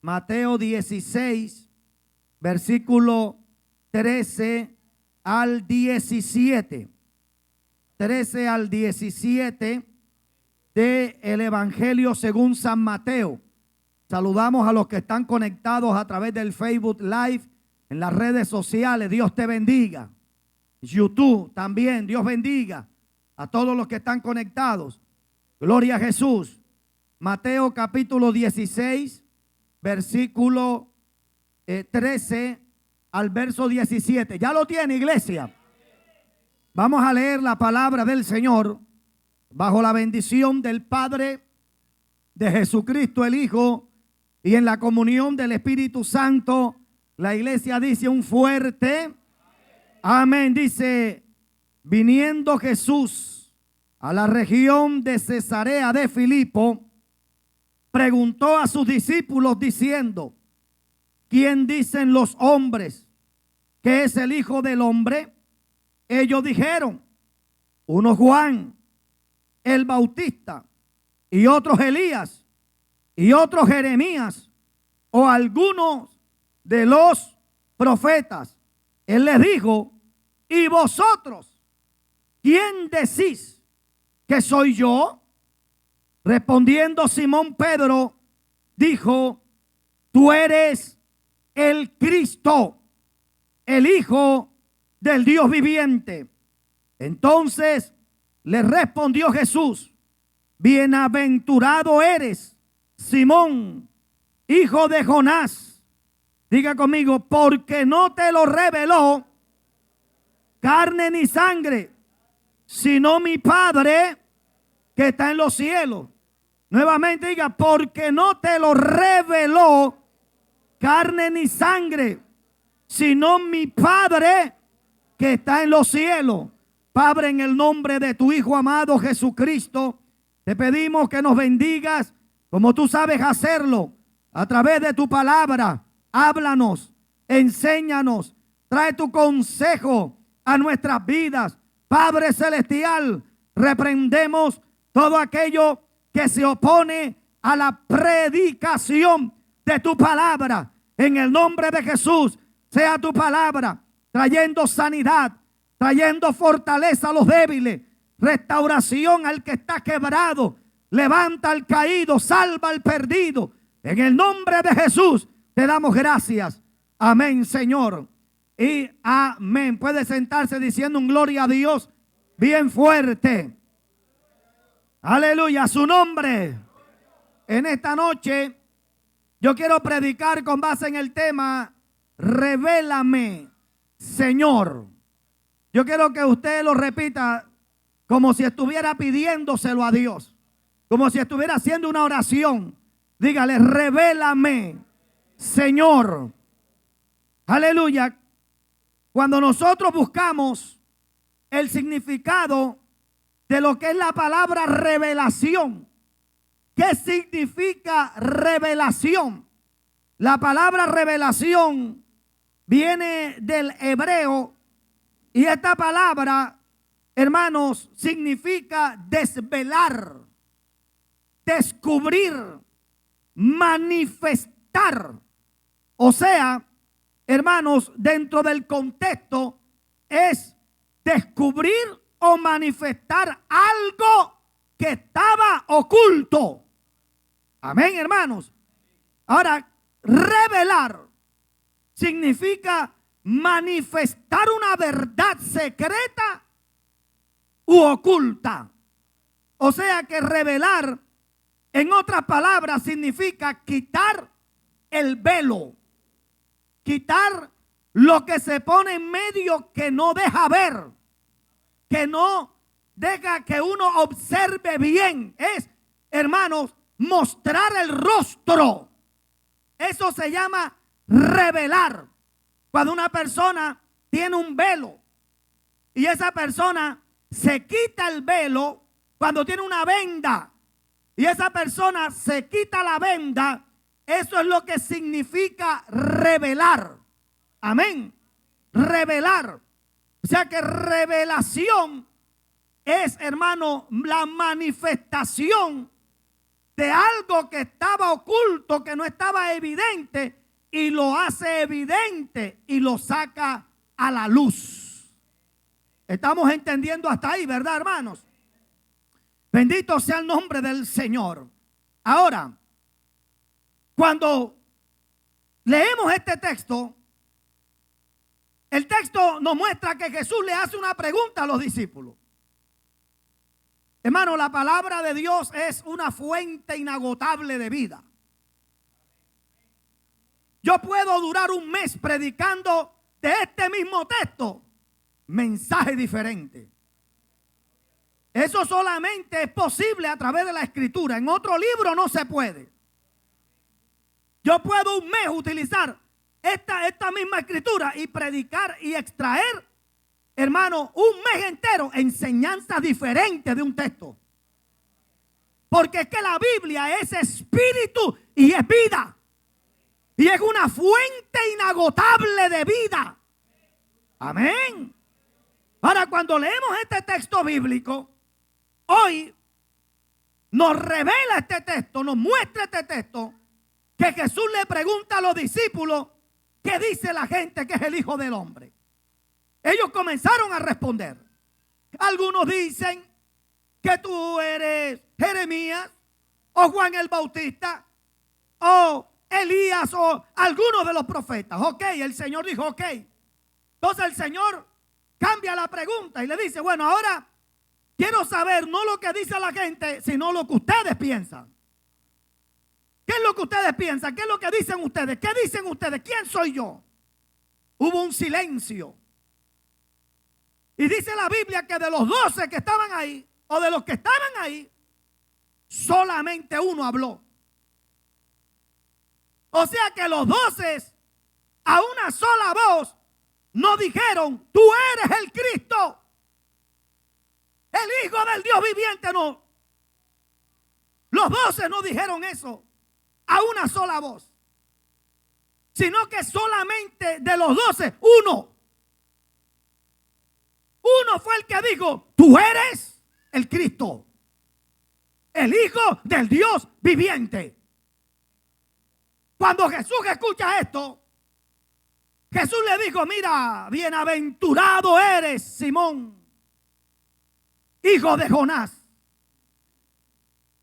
Mateo 16, versículo 13 al 17. 13 al 17 del Evangelio según San Mateo. Saludamos a los que están conectados a través del Facebook Live, en las redes sociales. Dios te bendiga. YouTube también, Dios bendiga a todos los que están conectados. Gloria a Jesús. Mateo capítulo 16, versículo 13 al verso 17. ¿Ya lo tiene, iglesia? Vamos a leer la palabra del Señor bajo la bendición del Padre, de Jesucristo el Hijo y en la comunión del Espíritu Santo. La iglesia dice un fuerte amén. Dice: viniendo Jesús a la región de Cesarea de Filipo, preguntó a sus discípulos diciendo: ¿quién dicen los hombres que es el Hijo del Hombre? Ellos dijeron: uno Juan el Bautista, y otros Elías, y otros Jeremías, o algunos de los profetas. Él les dijo: ¿y vosotros quién decís que soy yo? Respondiendo Simón Pedro, dijo: tú eres el Cristo, el Hijo del Dios viviente. Entonces le respondió Jesús: bienaventurado eres, Simón, hijo de Jonás. Diga conmigo: porque no te lo reveló carne ni sangre, sino mi Padre que está en los cielos. Nuevamente diga: porque no te lo reveló carne ni sangre, sino mi Padre que está en los cielos. Padre, en el nombre de tu Hijo amado Jesucristo, te pedimos que nos bendigas como tú sabes hacerlo, a través de tu palabra. Háblanos, enséñanos, trae tu consejo a nuestras vidas. Padre celestial, reprendemos todo aquello que se opone a la predicación de tu palabra. En el nombre de Jesús, sea tu palabra trayendo sanidad, trayendo fortaleza a los débiles, restauración al que está quebrado, levanta al caído, salva al perdido. En el nombre de Jesús te damos gracias. Amén, Señor. Y amén. Puede sentarse diciendo un gloria a Dios bien fuerte. Aleluya, a su nombre. En esta noche yo quiero predicar con base en el tema: revélame, Señor. Yo quiero que usted lo repita como si estuviera pidiéndoselo a Dios, como si estuviera haciendo una oración. Dígale: revélame, Señor. Aleluya. Cuando nosotros buscamos el significado de lo que es la palabra revelación, ¿qué significa revelación? La palabra revelación viene del hebreo, y esta palabra, hermanos, significa desvelar, descubrir, manifestar. O sea, hermanos, dentro del contexto es descubrir o manifestar algo que estaba oculto. Amén, hermanos. Ahora, revelar significa manifestar una verdad secreta u oculta. O sea que revelar, en otras palabras, significa quitar el velo, quitar lo que se pone en medio, que no deja ver, que no deja que uno observe bien. Es, hermanos, mostrar el rostro. Eso se llama revelar. Cuando una persona tiene un velo y esa persona se quita el velo, cuando tiene una venda y esa persona se quita la venda, eso es lo que significa revelar. Amén. Revelar. O sea que revelación es, hermano, la manifestación de algo que estaba oculto, que no estaba evidente, y lo hace evidente y lo saca a la luz. Estamos entendiendo hasta ahí, ¿verdad, hermanos? Bendito sea el nombre del Señor. Ahora, cuando leemos este texto, el texto nos muestra que Jesús le hace una pregunta a los discípulos. Hermano, la palabra de Dios es una fuente inagotable de vida. Yo puedo durar un mes predicando de este mismo texto, mensaje diferente. Eso solamente es posible a través de la Escritura. En otro libro no se puede. Yo puedo un mes utilizar esta misma Escritura y predicar y extraer, hermano, un mes entero enseñanzas diferentes de un texto. Porque es que la Biblia es espíritu y es vida. Y es una fuente inagotable de vida. Amén. Ahora, cuando leemos este texto bíblico, hoy nos revela este texto, nos muestra este texto, que Jesús le pregunta a los discípulos, ¿qué dice la gente que es el Hijo del Hombre? Ellos comenzaron a responder. Algunos dicen que tú eres Jeremías, o Juan el Bautista, o Elías, o alguno de los profetas. Ok, el Señor dijo ok. Entonces el Señor cambia la pregunta y le dice, bueno, ahora quiero saber no lo que dice la gente, sino lo que ustedes piensan. ¿Qué es lo que ustedes piensan? ¿Qué es lo que dicen ustedes? ¿Qué dicen ustedes? ¿Quién soy yo? Hubo un silencio. Y dice la Biblia que de los 12 que estaban ahí, o de los que estaban ahí, solamente uno habló. O sea que los 12 a una sola voz no dijeron, tú eres el Cristo, el Hijo del Dios viviente. No, los 12 no dijeron eso a una sola voz, sino que solamente de los 12, uno fue el que dijo, tú eres el Cristo, el Hijo del Dios viviente. Cuando Jesús escucha esto, Jesús le dijo, mira, bienaventurado eres, Simón, hijo de Jonás,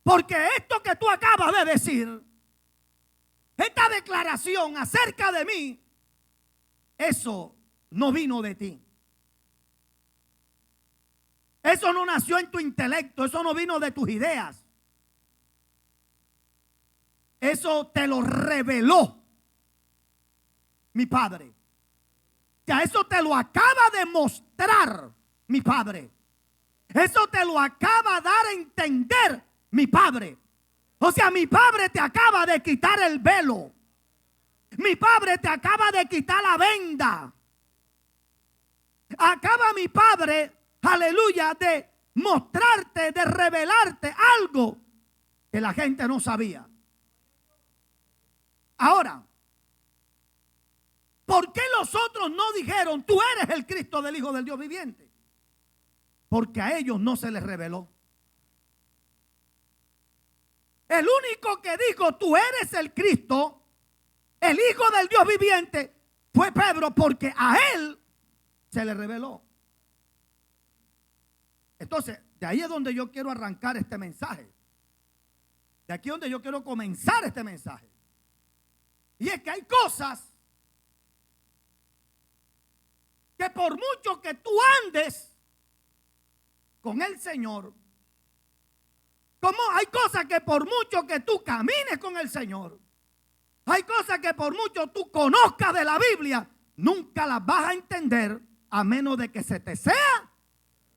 porque esto que tú acabas de decir, esta declaración acerca de mí, eso no vino de ti. Eso no nació en tu intelecto, eso no vino de tus ideas. Eso te lo reveló mi Padre. Ya eso te lo acaba de mostrar mi Padre. Eso te lo acaba de dar a entender mi Padre. O sea, mi Padre te acaba de quitar el velo. Mi Padre te acaba de quitar la venda. Acaba mi Padre, aleluya, de mostrarte, de revelarte algo que la gente no sabía. Ahora, ¿por qué los otros no dijeron, tú eres el Cristo del Hijo del Dios viviente? Porque a ellos no se les reveló. El único que dijo, tú eres el Cristo, el Hijo del Dios viviente, fue Pedro, porque a él se le reveló. Entonces, de ahí es donde yo quiero arrancar este mensaje. De aquí es donde yo quiero comenzar este mensaje. Y es que hay cosas que por mucho que tú andes con el Señor, como hay cosas que por mucho que tú camines con el Señor, hay cosas que por mucho tú conozcas de la Biblia, nunca las vas a entender a menos de que se te sea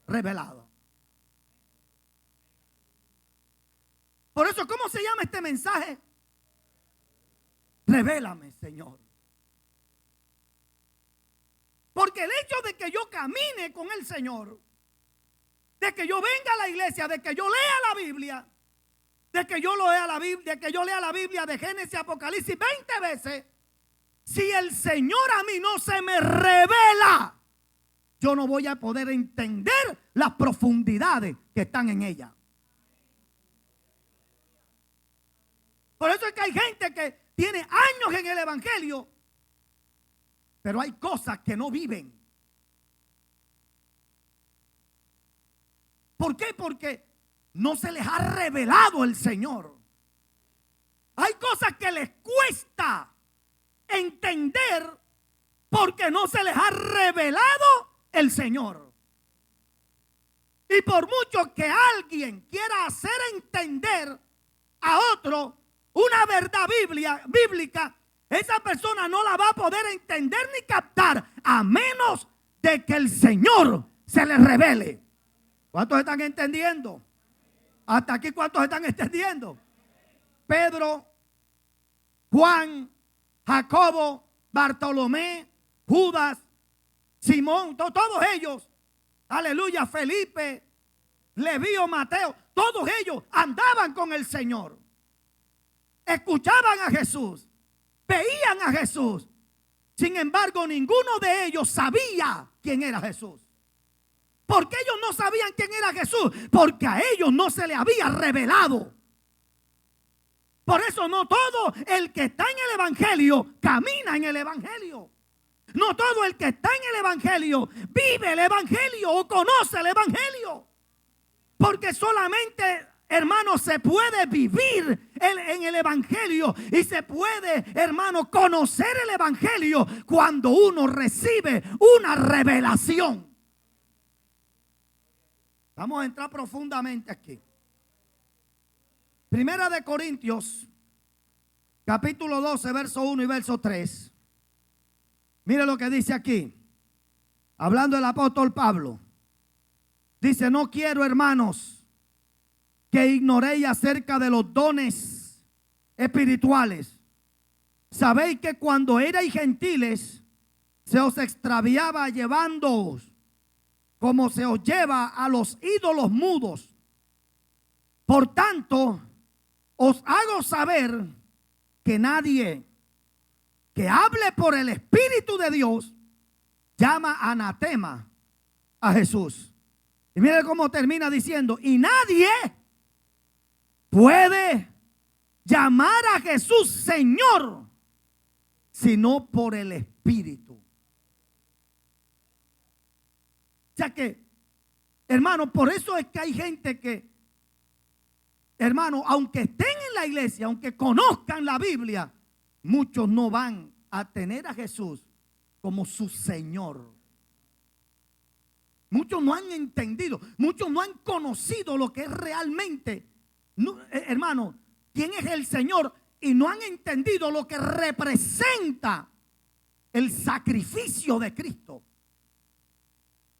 revelado. Por eso, ¿cómo se llama este mensaje? Revélame, Señor. Porque el hecho de que yo camine con el Señor, de que yo venga a la iglesia, de que yo lea la Biblia, de que yo lea la Biblia, de que yo lea la Biblia de Génesis a Apocalipsis 20 veces, si el Señor a mí no se me revela, yo no voy a poder entender las profundidades que están en ella. Por eso es que hay gente que tiene años en el evangelio, pero hay cosas que no viven. ¿Por qué? Porque no se les ha revelado el Señor. Hay cosas que les cuesta entender porque no se les ha revelado el Señor. Y por mucho que alguien quiera hacer entender a otro una verdad bíblica, esa persona no la va a poder entender ni captar a menos de que el Señor se le revele. ¿Cuántos están entendiendo? Hasta aquí, ¿cuántos están entendiendo? Pedro, Juan, Jacobo, Bartolomé, Judas, Simón, todos ellos, aleluya, Felipe, Levío, Mateo, todos ellos andaban con el Señor. Escuchaban a Jesús, veían a Jesús. Sin embargo, ninguno de ellos sabía quién era Jesús. ¿Por qué ellos no sabían quién era Jesús? Porque a ellos no se le había revelado. Por eso no todo el que está en el evangelio camina en el evangelio. No todo el que está en el evangelio vive el evangelio o conoce el evangelio. Porque solamente, hermano, se puede vivir en el evangelio y se puede, hermano, conocer el evangelio cuando uno recibe una revelación. Vamos a entrar profundamente aquí. Primera de Corintios, capítulo 12, verso 1 y verso 3. Mire lo que dice aquí, hablando el apóstol Pablo. Dice: no quiero, hermanos, que ignoréis acerca de los dones espirituales. Sabéis que cuando erais gentiles, se os extraviaba llevándoos como se os lleva a los ídolos mudos. Por tanto, os hago saber que nadie que hable por el Espíritu de Dios llama anatema a Jesús. Y mire cómo termina diciendo: y nadie puede llamar a Jesús Señor sino por el Espíritu. O sea que, hermano, por eso es que hay gente que, hermano, aunque estén en la iglesia, aunque conozcan la Biblia, muchos no van a tener a Jesús como su Señor. Muchos no han entendido, muchos no han conocido lo que es realmente, hermano, quién es el Señor, y no han entendido lo que representa el sacrificio de Cristo.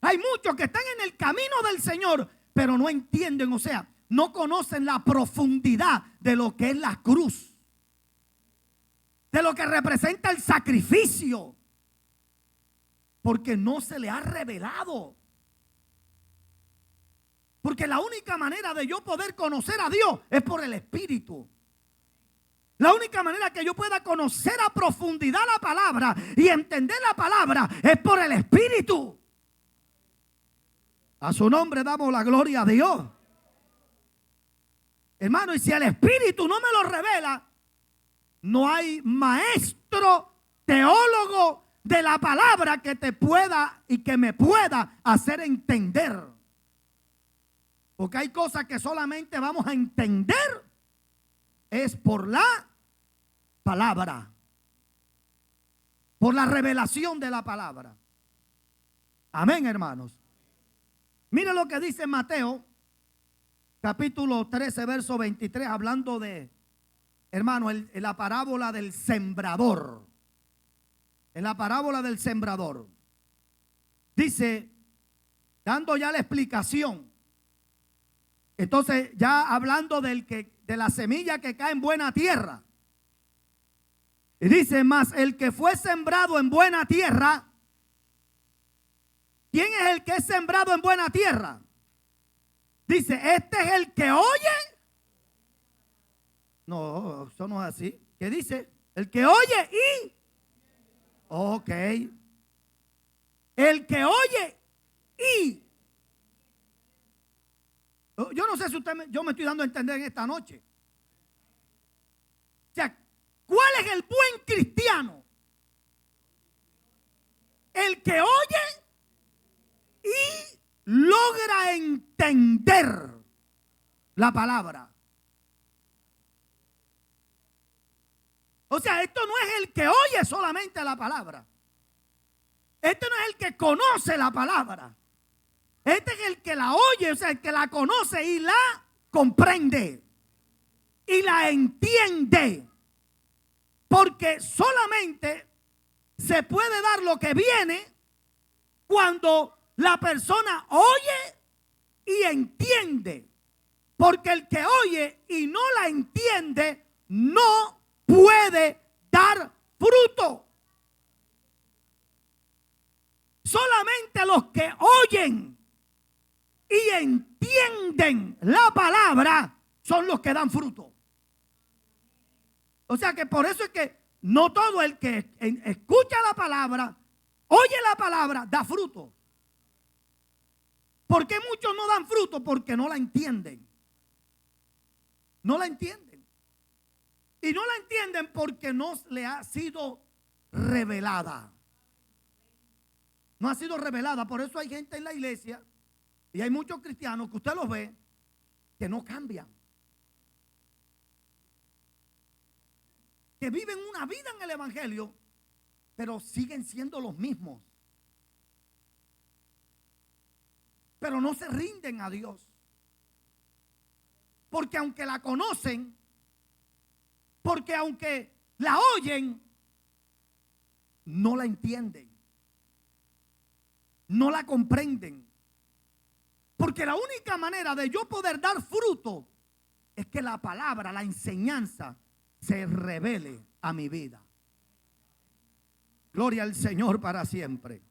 Hay muchos que están en el camino del Señor, pero no entienden, o sea, no conocen la profundidad de lo que es la cruz, de lo que representa el sacrificio, porque no se le ha revelado. Porque la única manera de yo poder conocer a Dios es por el Espíritu. La única manera que yo pueda conocer a profundidad la palabra y entender la palabra es por el Espíritu. A su nombre damos la gloria a Dios. Hermano, y si el Espíritu no me lo revela, no hay maestro, teólogo de la palabra que te pueda y que me pueda hacer entender. Porque hay cosas que solamente vamos a entender es por la palabra, por la revelación de la palabra. Amén, hermanos. Mire lo que dice Mateo, capítulo 13, verso 23, hablando de, hermano, la parábola del sembrador. En la parábola del sembrador, dice, dando ya la explicación. Entonces, ya hablando de la semilla que cae en buena tierra. Y dice: mas el que fue sembrado en buena tierra. ¿Quién es el que es sembrado en buena tierra? Dice: este es el que oye. No, eso no es así. ¿Qué dice? El que oye y... Ok. El que oye y... Yo no sé si yo me estoy dando a entender en esta noche. sea, ¿cuál es el buen cristiano? El que oye y logra entender la palabra. O sea, esto no es el que oye solamente la palabra. Este no es el que conoce la palabra. Este es el que la oye, o sea, el que la conoce y la comprende. Y la entiende. Porque solamente se puede dar lo que viene cuando la persona oye y entiende. Porque el que oye y no la entiende no puede dar fruto. Solamente los que oyen y entienden la palabra son los que dan fruto. O sea que por eso es que no todo el que escucha la palabra, oye la palabra, da fruto. ¿Por qué muchos no dan fruto? Porque no la entienden. No la entienden. Y no la entienden porque no le ha sido revelada. No ha sido revelada. Por eso hay gente en la iglesia y hay muchos cristianos que usted los ve que no cambian. Que viven una vida en el evangelio, pero siguen siendo los mismos. Pero no se rinden a Dios. Porque aunque la conocen, porque aunque la oyen, no la entienden. No la comprenden. Porque la única manera de yo poder dar fruto es que la palabra, la enseñanza se revele a mi vida. Gloria al Señor para siempre.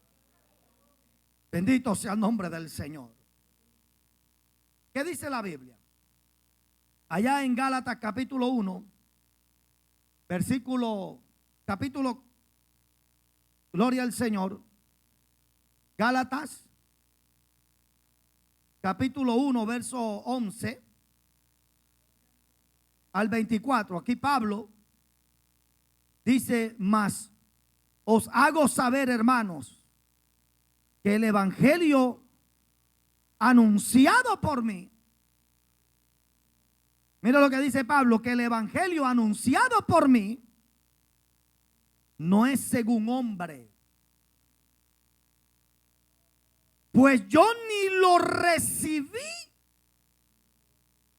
Bendito sea el nombre del Señor. ¿Qué dice la Biblia? Allá en Gálatas capítulo 1, capítulo, gloria al Señor. Gálatas capítulo 1, verso 11 al 24. Aquí Pablo dice: mas os hago saber, hermanos, que el evangelio anunciado por mí, mira lo que dice Pablo, que el evangelio anunciado por mí no es según hombre, pues yo ni lo recibí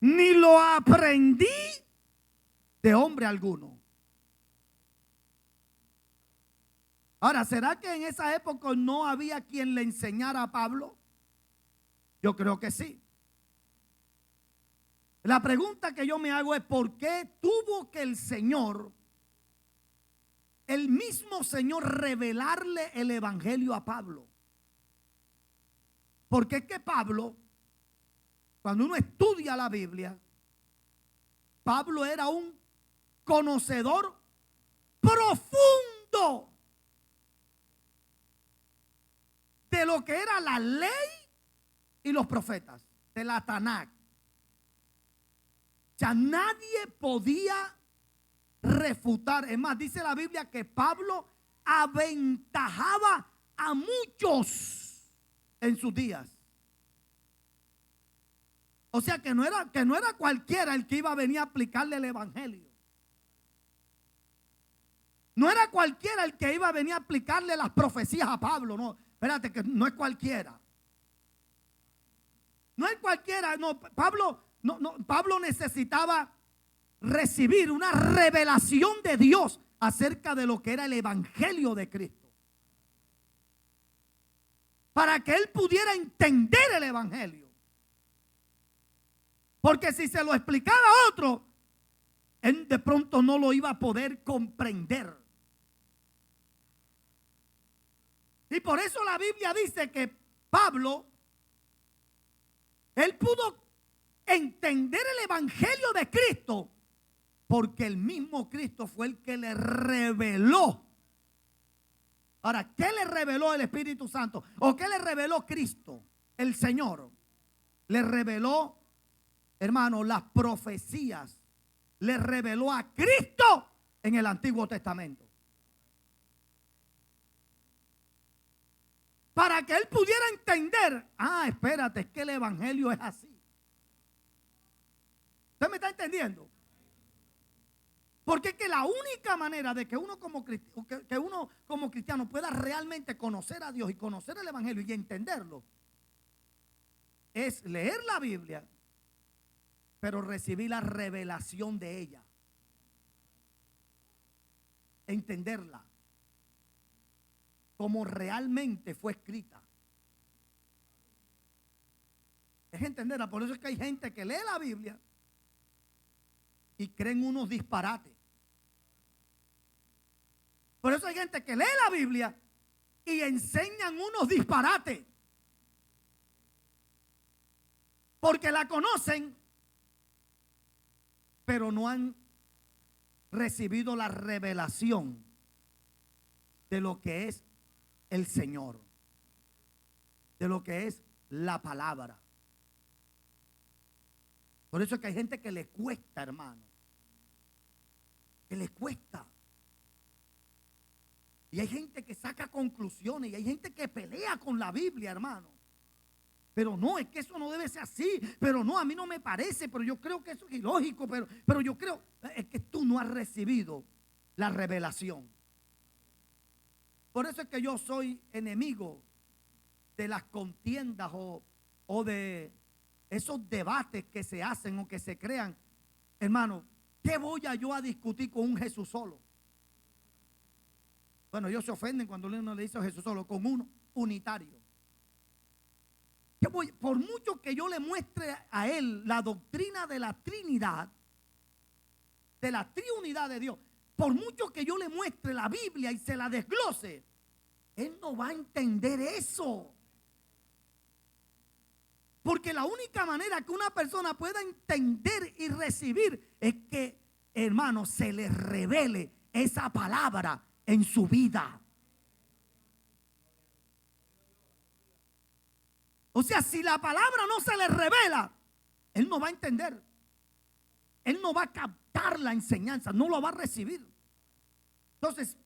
ni lo aprendí de hombre alguno. Ahora, ¿será que en esa época no había quien le enseñara a Pablo? Yo creo que sí. La pregunta que yo me hago es: ¿por qué tuvo que el mismo Señor, revelarle el evangelio a Pablo? Porque es que Pablo, cuando uno estudia la Biblia, Pablo era un conocedor profundo de lo que era la ley y los profetas, de la Tanakh. O sea, nadie podía refutar. Es más, dice la Biblia que Pablo aventajaba a muchos en sus días. O sea que no era cualquiera el que iba a venir a aplicarle el evangelio. No era cualquiera el que iba a venir a aplicarle las profecías a Pablo. No, espérate, que no es cualquiera. No es cualquiera. No, Pablo necesitaba recibir una revelación de Dios acerca de lo que era el evangelio de Cristo, para que él pudiera entender el evangelio. Porque si se lo explicaba a otro, él de pronto no lo iba a poder comprender. Y por eso la Biblia dice que Pablo, él pudo entender el evangelio de Cristo, porque el mismo Cristo fue el que le reveló. Ahora, ¿qué le reveló el Espíritu Santo? ¿O qué le reveló Cristo, el Señor? Le reveló, hermano, las profecías le reveló a Cristo en el Antiguo Testamento. Para que él pudiera entender, espérate, es que el evangelio es así. ¿Usted me está entendiendo? Porque es que la única manera de que uno como cristiano pueda realmente conocer a Dios y conocer el evangelio y entenderlo es leer la Biblia, pero recibir la revelación de ella, entenderla como realmente fue escrita. Es entenderla. Por eso es que hay gente que lee la Biblia y creen unos disparates. Por eso hay gente que lee la Biblia y enseñan unos disparates. Porque la conocen, pero no han recibido la revelación de lo que es el Señor, de lo que es la palabra. Por eso es que hay gente que le cuesta, hermano, que le cuesta. Y hay gente que saca conclusiones y hay gente que pelea con la Biblia, hermano. Pero no, es que eso no debe ser así. Pero no, a mí no me parece, pero yo creo que eso es ilógico. Pero yo creo, es que tú no has recibido la revelación. Por eso es que yo soy enemigo de las contiendas o de esos debates que se hacen o que se crean. Hermano, ¿qué voy yo a discutir con un Jesús solo? Bueno, ellos se ofenden cuando uno le dice a Jesús solo, con uno unitario. Por mucho que yo le muestre a él la doctrina de la Trinidad, de la triunidad de Dios, por mucho que yo le muestre la Biblia y se la desglose, él no va a entender eso. Porque la única manera que una persona pueda entender y recibir es que, hermano, se le revele esa palabra en su vida. O sea, si la palabra no se le revela, él no va a entender. Él no va a captar la enseñanza, no lo va a recibir. Entonces,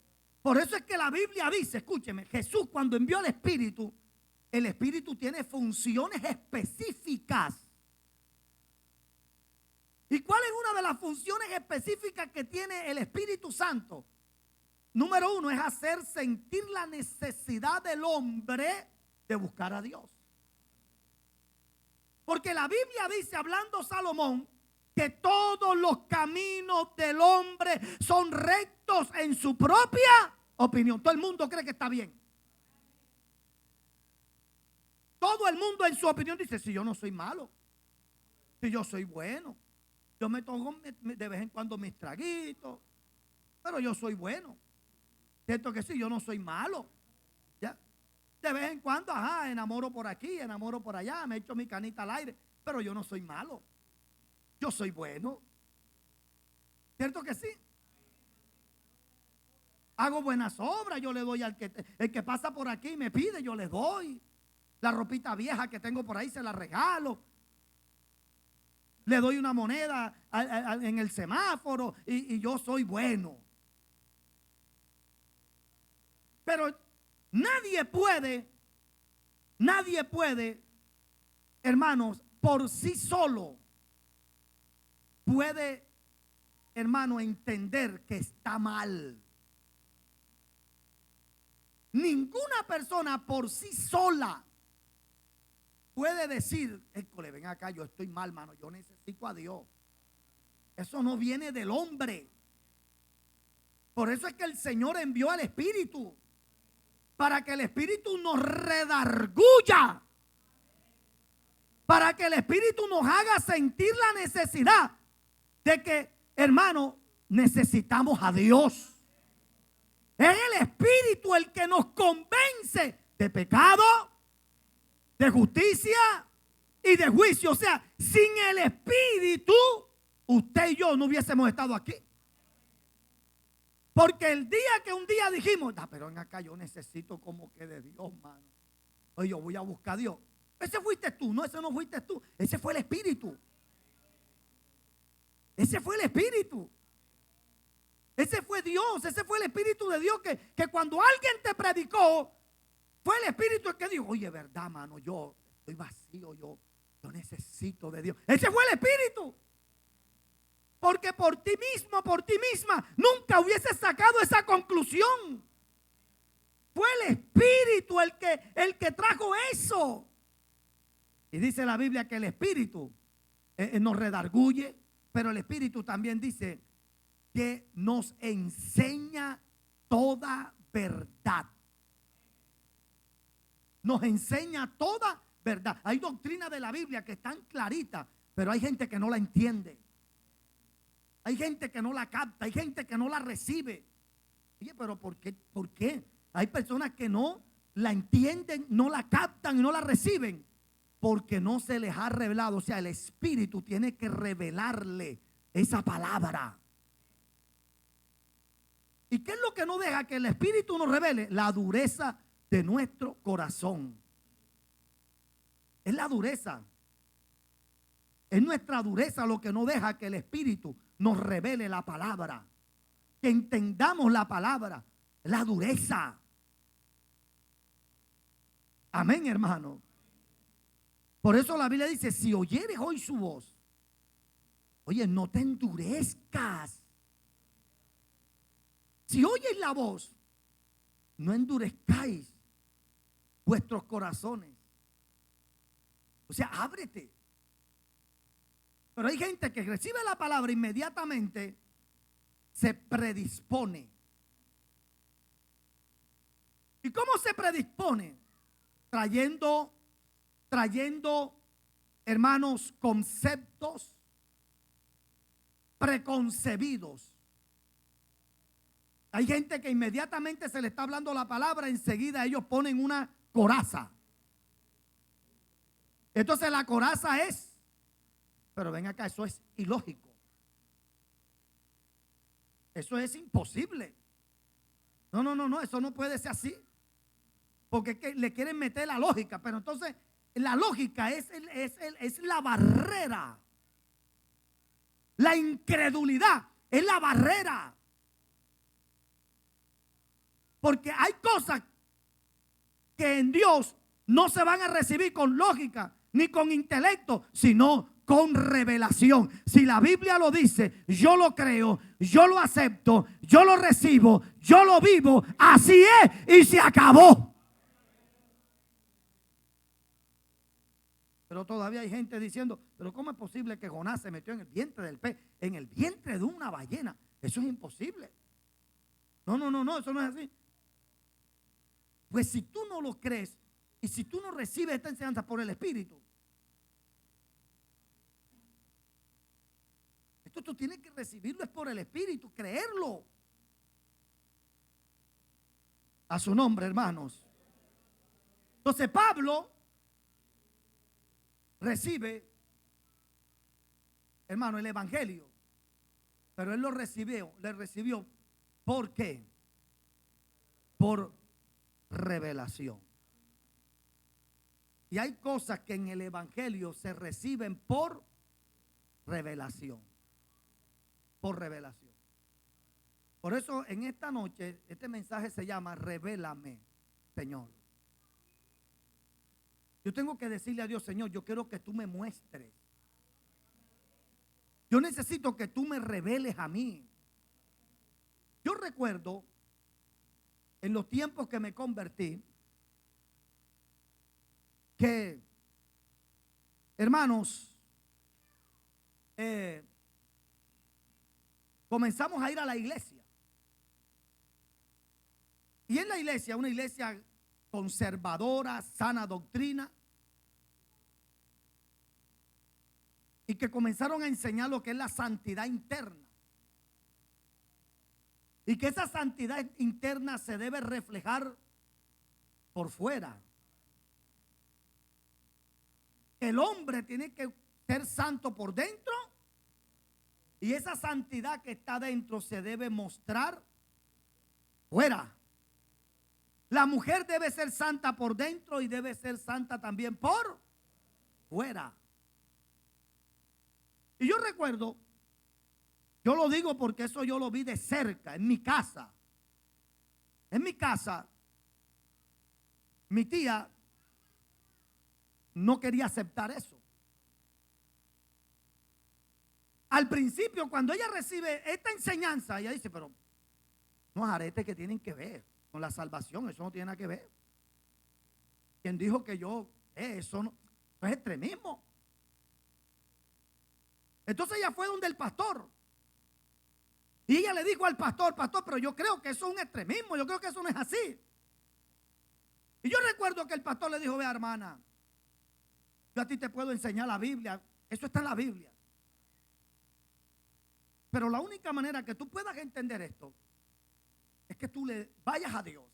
por eso es que la Biblia dice, escúcheme, Jesús cuando envió al Espíritu, el Espíritu tiene funciones específicas. ¿Y cuál es una de las funciones específicas que tiene el Espíritu Santo? Número uno es hacer sentir la necesidad del hombre de buscar a Dios. Porque la Biblia dice, hablando Salomón, que todos los caminos del hombre son rectos en su propia opinión. Todo el mundo cree que está bien. Todo el mundo en su opinión dice, si yo no soy malo, si yo soy bueno, yo me tomo de vez en cuando mis traguitos, pero yo soy bueno. Cierto que sí, yo no soy malo. ¿Ya? De vez en cuando, enamoro por aquí, enamoro por allá, me echo mi canita al aire, pero yo no soy malo. Yo soy bueno. ¿Cierto que sí? Hago buenas obras, yo le doy el que pasa por aquí y me pide, yo le doy. La ropita vieja que tengo por ahí se la regalo. Le doy una moneda en el semáforo y yo soy bueno. Pero nadie puede, hermanos, por sí solo puede, hermano, entender que está mal. Ninguna persona por sí sola puede decir, école, ven acá, yo estoy mal, mano, yo necesito a Dios. Eso no viene del hombre. Por eso es que el Señor envió al Espíritu, para que el Espíritu nos redarguya, para que el Espíritu nos haga sentir la necesidad de que, hermano, necesitamos a Dios. Es el Espíritu el que nos convence de pecado, de justicia y de juicio. O sea, sin el Espíritu, usted y yo no hubiésemos estado aquí. Porque el día que un día dijimos, pero en acá yo necesito como que de Dios, mano. Oye, yo voy a buscar a Dios. Ese fuiste tú, no, ese no fuiste tú. Ese fue el Espíritu. Ese fue el Espíritu. Ese fue Dios, ese fue el Espíritu de Dios que cuando alguien te predicó, fue el Espíritu el que dijo, oye, verdad, mano, yo estoy vacío, yo necesito de Dios. Ese fue el Espíritu. Porque por ti mismo, por ti misma, nunca hubieses sacado esa conclusión. Fue el Espíritu el que trajo eso. Y dice la Biblia que el Espíritu nos redarguye, pero el Espíritu también dice que nos enseña toda verdad. Nos enseña toda verdad. Hay doctrina de la Biblia que están claritas, pero hay gente que no la entiende. Hay gente que no la capta, hay gente que no la recibe. Oye, pero ¿por qué? ¿Por qué? Hay personas que no la entienden, no la captan y no la reciben porque no se les ha revelado. O sea, el Espíritu tiene que revelarle esa palabra. ¿Y qué es lo que no deja que el Espíritu nos revele? La dureza de nuestro corazón. Es la dureza. Es nuestra dureza lo que no deja que el Espíritu nos revele la palabra. Que entendamos la palabra. La dureza. Amén, hermano. Por eso la Biblia dice, si oyeres hoy su voz, oye, no te endurezcas. Si oyes la voz, no endurezcáis vuestros corazones. O sea, ábrete. Pero hay gente que recibe la palabra inmediatamente, se predispone. ¿Y cómo se predispone? Trayendo, hermanos, conceptos preconcebidos. Hay gente que inmediatamente se le está hablando la palabra, enseguida ellos ponen una coraza. Entonces la coraza es, pero ven acá, eso es ilógico. Eso es imposible. No, eso no puede ser así. Porque le quieren meter la lógica, pero entonces la lógica es la barrera. La incredulidad es la barrera. Porque hay cosas que en Dios no se van a recibir con lógica ni con intelecto, sino con revelación. Si la Biblia lo dice, yo lo creo, yo lo acepto, yo lo recibo, yo lo vivo, así es y se acabó. Pero todavía hay gente diciendo, pero ¿cómo es posible que Jonás se metió en el vientre del pez, en el vientre de una ballena? Eso es imposible. No, eso no es así. Pues si tú no lo crees y si tú no recibes esta enseñanza por el Espíritu, esto tú tienes que recibirlo, es por el Espíritu, creerlo. A su nombre, hermanos. Entonces Pablo recibe, hermano, el Evangelio, pero él lo recibió, le recibió, ¿por qué? Por revelación. Y hay cosas que en el Evangelio se reciben por revelación. Por revelación. Por eso en esta noche, este mensaje se llama Revélame, Señor. Yo tengo que decirle a Dios, Señor, yo quiero que tú me muestres. Yo necesito que tú me reveles a mí. Yo recuerdo en los tiempos que me convertí que, hermanos, comenzamos a ir a la iglesia. Y en la iglesia, una iglesia conservadora, sana doctrina, y que comenzaron a enseñar lo que es la santidad interna, y que esa santidad interna se debe reflejar por fuera. El hombre tiene que ser santo por dentro, y esa santidad que está dentro se debe mostrar fuera. La mujer debe ser santa por dentro y debe ser santa también por fuera. Y yo recuerdo Yo lo digo porque eso yo lo vi de cerca, en mi casa. En mi casa, mi tía no quería aceptar eso. Al principio, cuando ella recibe esta enseñanza, ella dice, pero no es aretes que tienen que ver con la salvación, eso no tiene nada que ver. Quien dijo que yo, eso no, eso es extremismo. Entonces ella fue donde el pastor. Y ella le dijo al pastor, pastor, pero yo creo que eso es un extremismo, yo creo que eso no es así. Y yo recuerdo que el pastor le dijo, vea hermana, yo a ti te puedo enseñar la Biblia, eso está en la Biblia. Pero la única manera que tú puedas entender esto es que tú le vayas a Dios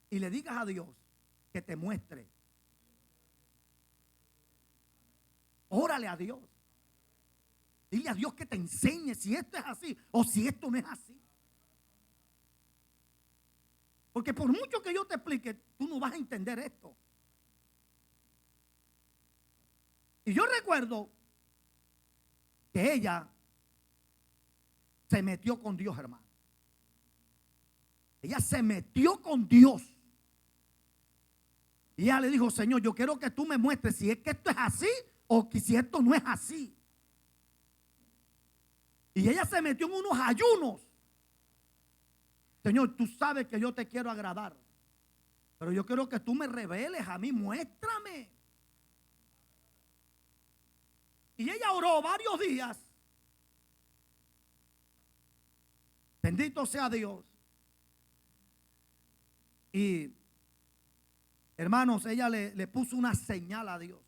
y le digas a Dios que te muestre. Órale a Dios. Dile a Dios que te enseñe si esto es así o si esto no es así. Porque por mucho que yo te explique, tú no vas a entender esto. Y yo recuerdo que ella se metió con Dios, hermano. Ella se metió con Dios. Y ella le dijo, Señor, yo quiero que tú me muestres si es que esto es así o que si esto no es así. Y ella se metió en unos ayunos. Señor, tú sabes que yo te quiero agradar, pero yo quiero que tú me reveles a mí, muéstrame. Y ella oró varios días. Bendito sea Dios. Y hermanos, ella le puso una señal a Dios.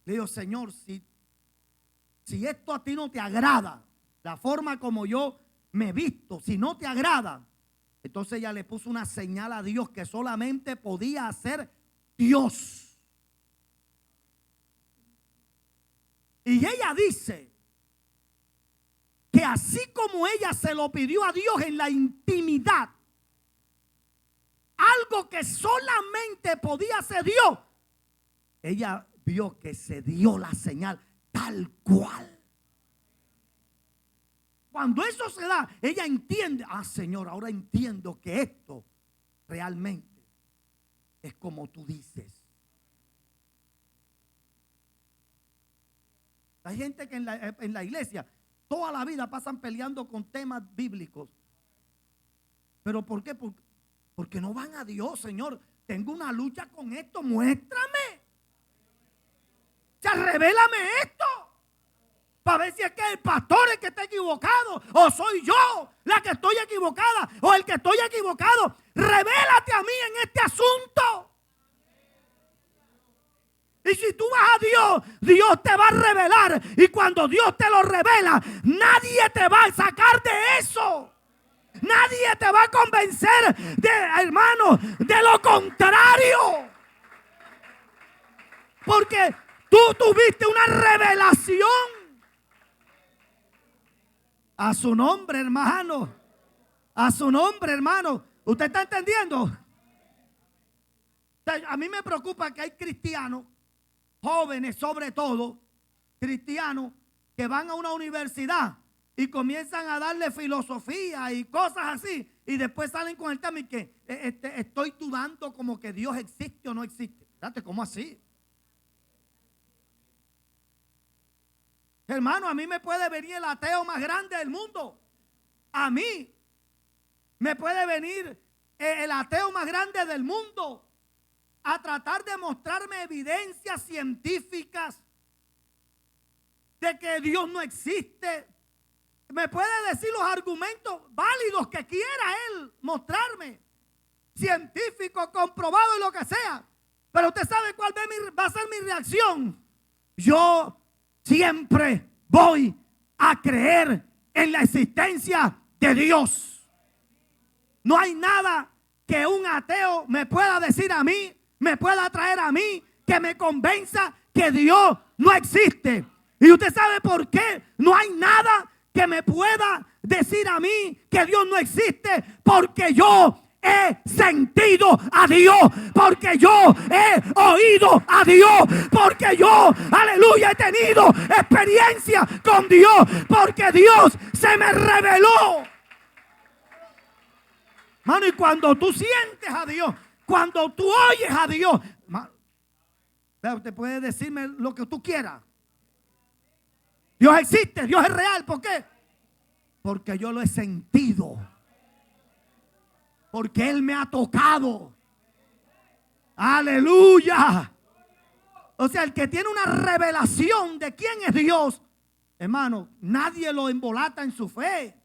Le dijo, Señor, si esto a ti no te agrada, la forma como yo me he visto, si no te agrada, entonces ella le puso una señal a Dios que solamente podía hacer Dios. Y ella dice que así como ella se lo pidió a Dios en la intimidad, algo que solamente podía hacer Dios, ella vio que se dio la señal tal cual. Cuando eso se da, ella entiende, Señor, ahora entiendo que esto realmente es como tú dices. Hay gente que en la iglesia toda la vida pasan peleando con temas bíblicos. ¿Pero por qué? Porque no van a Dios, Señor. Tengo una lucha con esto, muéstrame. Ya revélame esto. Para ver si es que el pastor es el que está equivocado o soy yo la que estoy equivocada o el que estoy equivocado. Revélate a mí en este asunto. Y si tú vas a Dios, Dios te va a revelar. Y cuando Dios te lo revela, nadie te va a sacar de eso. Nadie te va a convencer hermano, de lo contrario. Porque tú tuviste una revelación. A su nombre, hermano. A su nombre, hermano. ¿Usted está entendiendo? A mí me preocupa que hay cristianos, jóvenes sobre todo, cristianos, que van a una universidad y comienzan a darle filosofía y cosas así, y después salen con el tema y que estoy dudando como que Dios existe o no existe. Fíjate, ¿cómo así? Hermano, a mí me puede venir el ateo más grande del mundo. A mí me puede venir el ateo más grande del mundo a tratar de mostrarme evidencias científicas de que Dios no existe. Me puede decir los argumentos válidos que quiera él mostrarme, científico, comprobado y lo que sea. Pero usted sabe cuál va a ser mi reacción. Yo siempre voy a creer en la existencia de Dios. No hay nada que un ateo me pueda decir a mí, me pueda traer a mí, que me convenza que Dios no existe. Y usted sabe por qué no hay nada que me pueda decir a mí que Dios no existe. Porque yo he sentido a Dios, porque yo he oído a Dios, porque yo, aleluya, he tenido experiencia con Dios, porque Dios se me reveló. Mano, y cuando tú sientes a Dios, cuando tú oyes a Dios, usted puede decirme lo que tú quieras. Dios existe, Dios es real. ¿Por qué? Porque yo lo he sentido. Porque Él me ha tocado. Aleluya. O sea, el que tiene una revelación de quién es Dios, hermano, nadie lo embolata en su fe.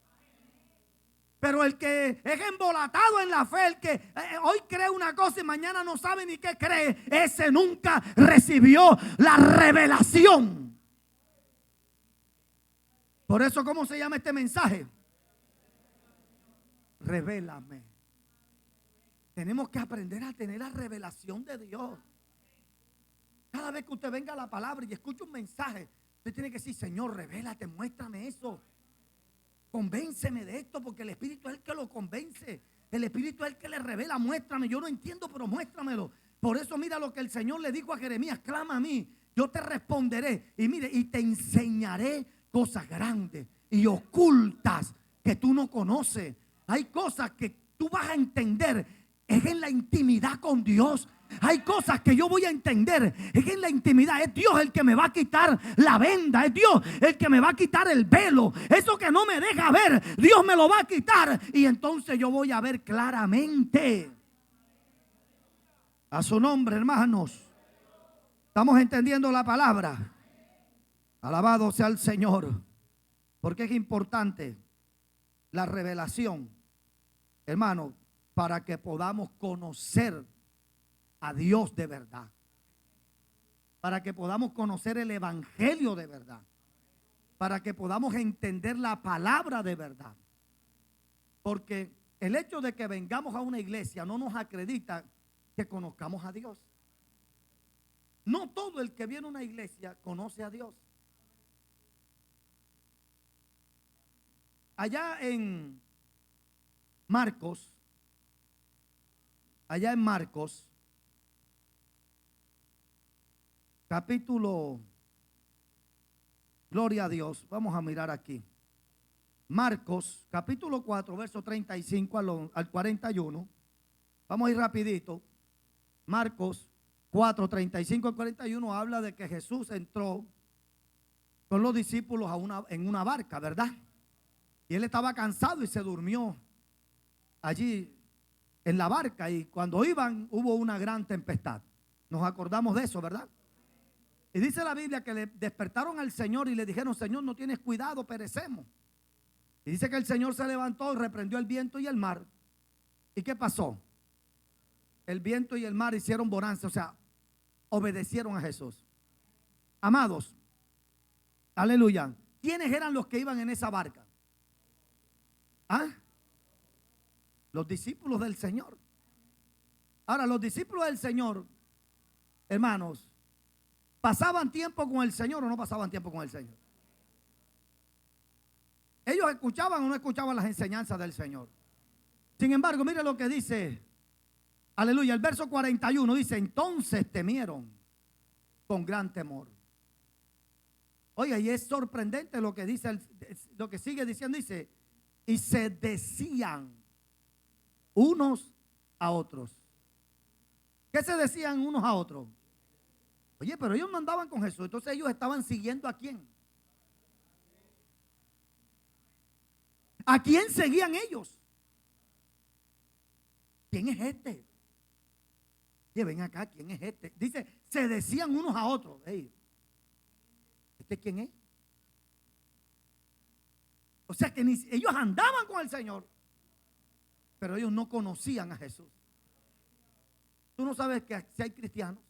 Pero el que es embolatado en la fe, el que hoy cree una cosa y mañana no sabe ni qué cree, ese nunca recibió la revelación. Por eso, ¿cómo se llama este mensaje? Revélame. Tenemos que aprender a tener la revelación de Dios. Cada vez que usted venga a la palabra y escuche un mensaje, usted tiene que decir: Señor, revélate, muéstrame eso. Convénceme de esto, porque el Espíritu es el que lo convence. El Espíritu es el que le revela. Muéstrame, yo no entiendo, pero muéstramelo. Por eso mira lo que el Señor le dijo a Jeremías: clama a mí, yo te responderé. Y mire, y te enseñaré cosas grandes y ocultas que tú no conoces. Hay cosas que tú vas a entender es en la intimidad con Dios. Hay cosas que yo voy a entender es en la intimidad. Es Dios el que me va a quitar la venda. Es Dios el que me va a quitar el velo. Eso que no me deja ver, Dios me lo va a quitar. Y entonces yo voy a ver claramente. A su nombre, hermanos. ¿Estamos entendiendo la palabra? Alabado sea el Señor. Porque es importante la revelación, hermano, para que podamos conocer a Dios de verdad, para que podamos conocer el evangelio de verdad, para que podamos entender la palabra de verdad. Porque el hecho de que vengamos a una iglesia no nos acredita que conozcamos a Dios. No todo el que viene a una iglesia conoce a Dios. Allá en Marcos, capítulo, gloria a Dios, vamos a mirar aquí. Marcos, capítulo 4, verso 35 al 41. Vamos a ir rapidito. Marcos 4, 35 al 41 habla de que Jesús entró con los discípulos en una barca, ¿verdad? Y él estaba cansado y se durmió allí en la barca. Y cuando iban hubo una gran tempestad. Nos acordamos de eso, ¿verdad? Y dice la Biblia que le despertaron al Señor y le dijeron: Señor, no tienes cuidado, perecemos. Y dice que el Señor se levantó y reprendió el viento y el mar. ¿Y qué pasó? El viento y el mar hicieron bonanza, o sea, obedecieron a Jesús. Amados, aleluya. ¿Quiénes eran los que iban en esa barca? ¿Ah? Los discípulos del Señor. Ahora, los discípulos del Señor, hermanos, ¿pasaban tiempo con el Señor o no pasaban tiempo con el Señor? ¿Ellos escuchaban o no escuchaban las enseñanzas del Señor? Sin embargo, mire lo que dice, aleluya, el verso 41 dice: entonces temieron con gran temor. Oiga, y es sorprendente lo que dice, lo que sigue diciendo, dice: y se decían unos a otros. ¿Qué se decían unos a otros? Oye, pero ellos no andaban con Jesús, entonces ellos estaban siguiendo ¿a quién? ¿A quién seguían ellos? ¿Quién es este? Oye, ven acá, ¿quién es este? Dice, se decían unos a otros: hey, ¿este quién es? O sea que ellos andaban con el Señor, pero ellos no conocían a Jesús. Tú no sabes que si hay cristianos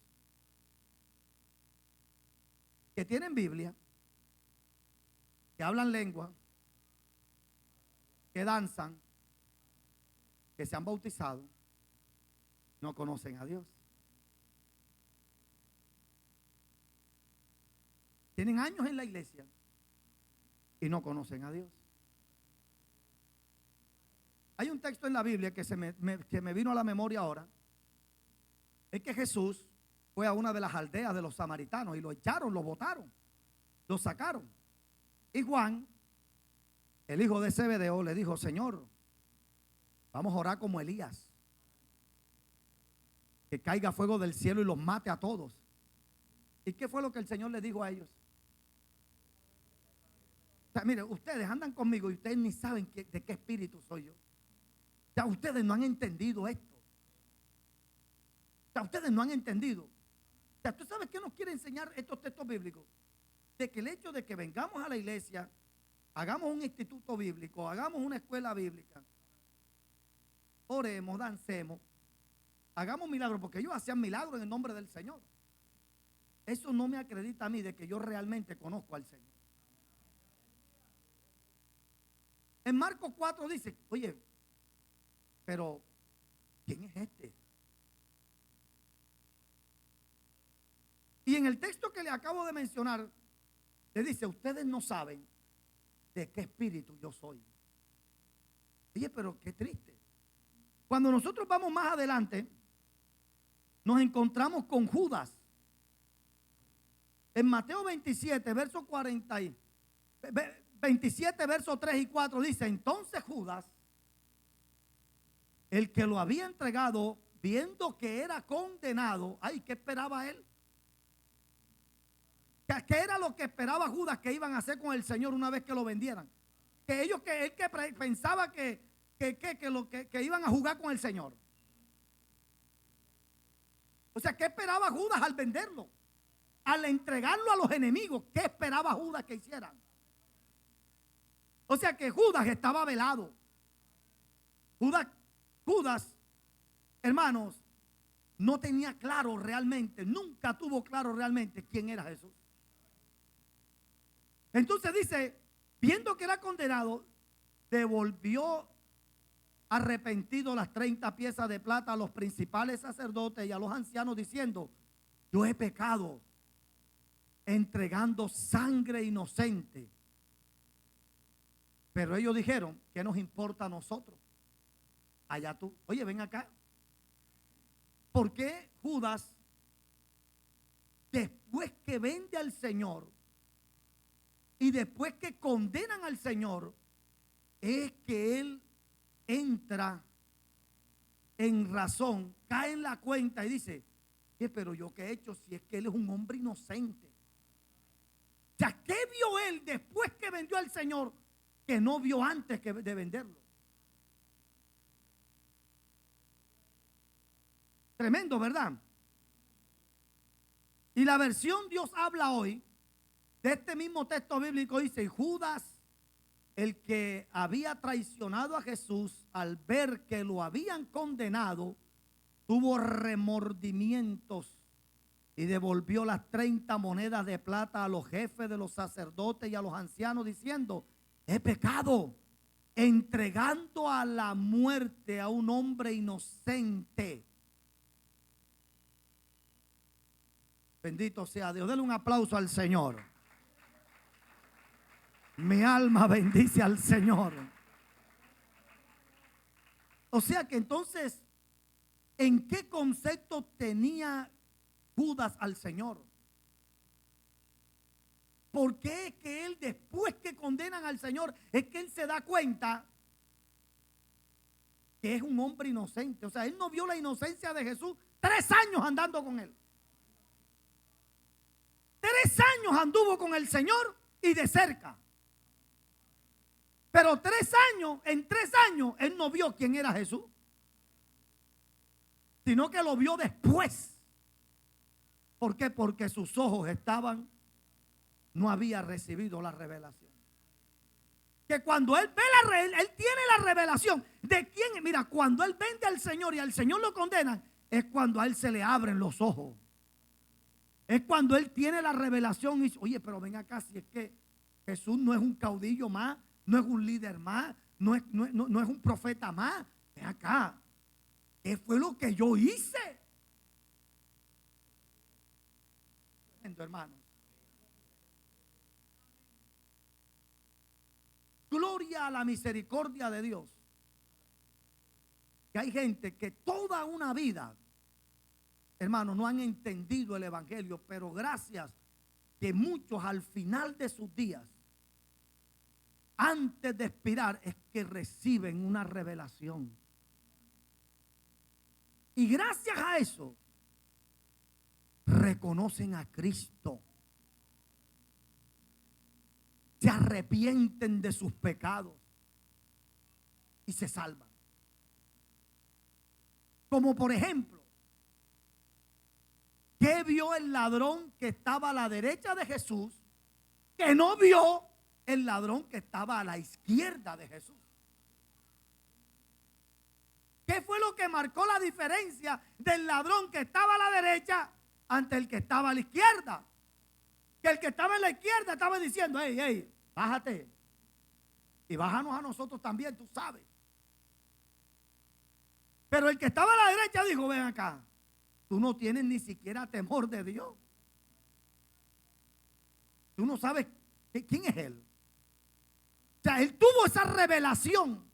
que tienen Biblia, que hablan lengua, que danzan, que se han bautizado, no conocen a Dios. Tienen años en la iglesia y no conocen a Dios. Hay un texto en la Biblia que que me vino a la memoria ahora. Es que Jesús fue a una de las aldeas de los samaritanos y lo echaron, lo botaron, lo sacaron. Y Juan, el hijo de Zebedeo, le dijo: Señor, vamos a orar como Elías, que caiga fuego del cielo y los mate a todos. ¿Y qué fue lo que el Señor le dijo a ellos? O sea, mire, ustedes andan conmigo y ustedes ni saben de qué espíritu soy yo. O sea, ustedes no han entendido esto. O sea, ustedes no han entendido. O sea, ¿tú sabes qué nos quiere enseñar estos textos bíblicos? De que el hecho de que vengamos a la iglesia, hagamos un instituto bíblico, hagamos una escuela bíblica, oremos, dancemos, hagamos milagros, porque ellos hacían milagros en el nombre del Señor. Eso no me acredita a mí de que yo realmente conozco al Señor. En Marcos 4 dice: oye, pero ¿quién es este? Y en el texto que le acabo de mencionar, le dice: ustedes no saben de qué espíritu yo soy. Oye, pero qué triste. Cuando nosotros vamos más adelante, nos encontramos con Judas. En Mateo 27, verso 27, versos 3 y 4 dice: entonces Judas, el que lo había entregado, viendo que era condenado, ay, ¿qué esperaba él? ¿Qué era lo que esperaba Judas que iban a hacer con el Señor una vez que lo vendieran? Que ellos, él pensaba que iban a jugar con el Señor. O sea, ¿qué esperaba Judas al venderlo? Al entregarlo a los enemigos, ¿qué esperaba Judas que hicieran? O sea que Judas estaba velado. Judas, hermanos, no tenía claro realmente, nunca tuvo claro realmente quién era Jesús. Entonces dice, viendo que era condenado, devolvió arrepentido las 30 piezas de plata a los principales sacerdotes y a los ancianos, diciendo: yo he pecado entregando sangre inocente. Pero ellos dijeron: ¿qué nos importa a nosotros? Allá tú. Oye, ven acá. ¿Por qué Judas, después que vende al Señor y después que condenan al Señor, es que él entra en razón, cae en la cuenta y dice: pero yo qué he hecho si es que él es un hombre inocente? O sea, ¿qué vio él después que vendió al Señor que no vio antes de venderlo? Tremendo, ¿verdad? Y la versión Dios habla hoy de este mismo texto bíblico dice: y Judas, el que había traicionado a Jesús, al ver que lo habían condenado, tuvo remordimientos y devolvió las 30 monedas de plata a los jefes de los sacerdotes y a los ancianos, diciendo: he pecado entregando a la muerte a un hombre inocente. Bendito sea Dios. Denle un aplauso al Señor. Mi alma bendice al Señor. O sea que entonces, ¿en qué concepto tenía Judas al Señor? ¿Por qué es que él, después que condenan al Señor, es que él se da cuenta que es un hombre inocente? O sea, él no vio la inocencia de Jesús 3 años andando con él. 3 años anduvo con el Señor y de cerca. Pero 3 años, en 3 años, él no vio quién era Jesús, sino que lo vio después. ¿Por qué? Porque sus ojos no había recibido la revelación. Que cuando él ve él tiene la revelación de quién. Mira, cuando él vende al Señor y al Señor lo condenan, es cuando a él se le abren los ojos. Es cuando él tiene la revelación y dice: oye, pero ven acá, si es que Jesús no es un caudillo más, no es un líder más, no es un profeta más. Ven acá, ¿qué fue lo que yo hice? Hermano, gloria a la misericordia de Dios. que hay gente que toda una vida, hermano, no han entendido el evangelio, pero gracias que muchos al final de sus días, antes de expirar, es que reciben una revelación. Y gracias a eso, reconocen a Cristo. Se arrepienten de sus pecados y se salvan. Como por ejemplo, ¿qué vio el ladrón que estaba a la derecha de Jesús, que no vio el ladrón que estaba a la izquierda de Jesús? ¿Qué fue lo que marcó la diferencia del ladrón que estaba a la derecha ante el que estaba a la izquierda? Que el que estaba en la izquierda estaba diciendo: hey, hey, bájate. Y bájanos a nosotros también, tú sabes. Pero el que estaba a la derecha dijo: ven acá, tú no tienes ni siquiera temor de Dios. Tú no sabes quién es Él. O sea, él tuvo esa revelación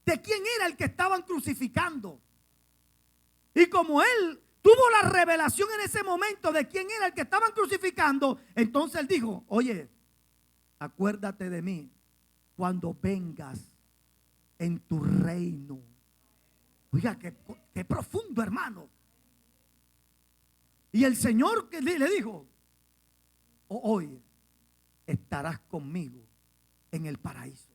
de quién era el que estaban crucificando. Y como él tuvo la revelación en ese momento de quién era el que estaban crucificando, entonces él dijo: oye, acuérdate de mí cuando vengas en tu reino. Oiga, qué profundo, hermano. Y el Señor que le dijo: hoy estarás conmigo en el paraíso.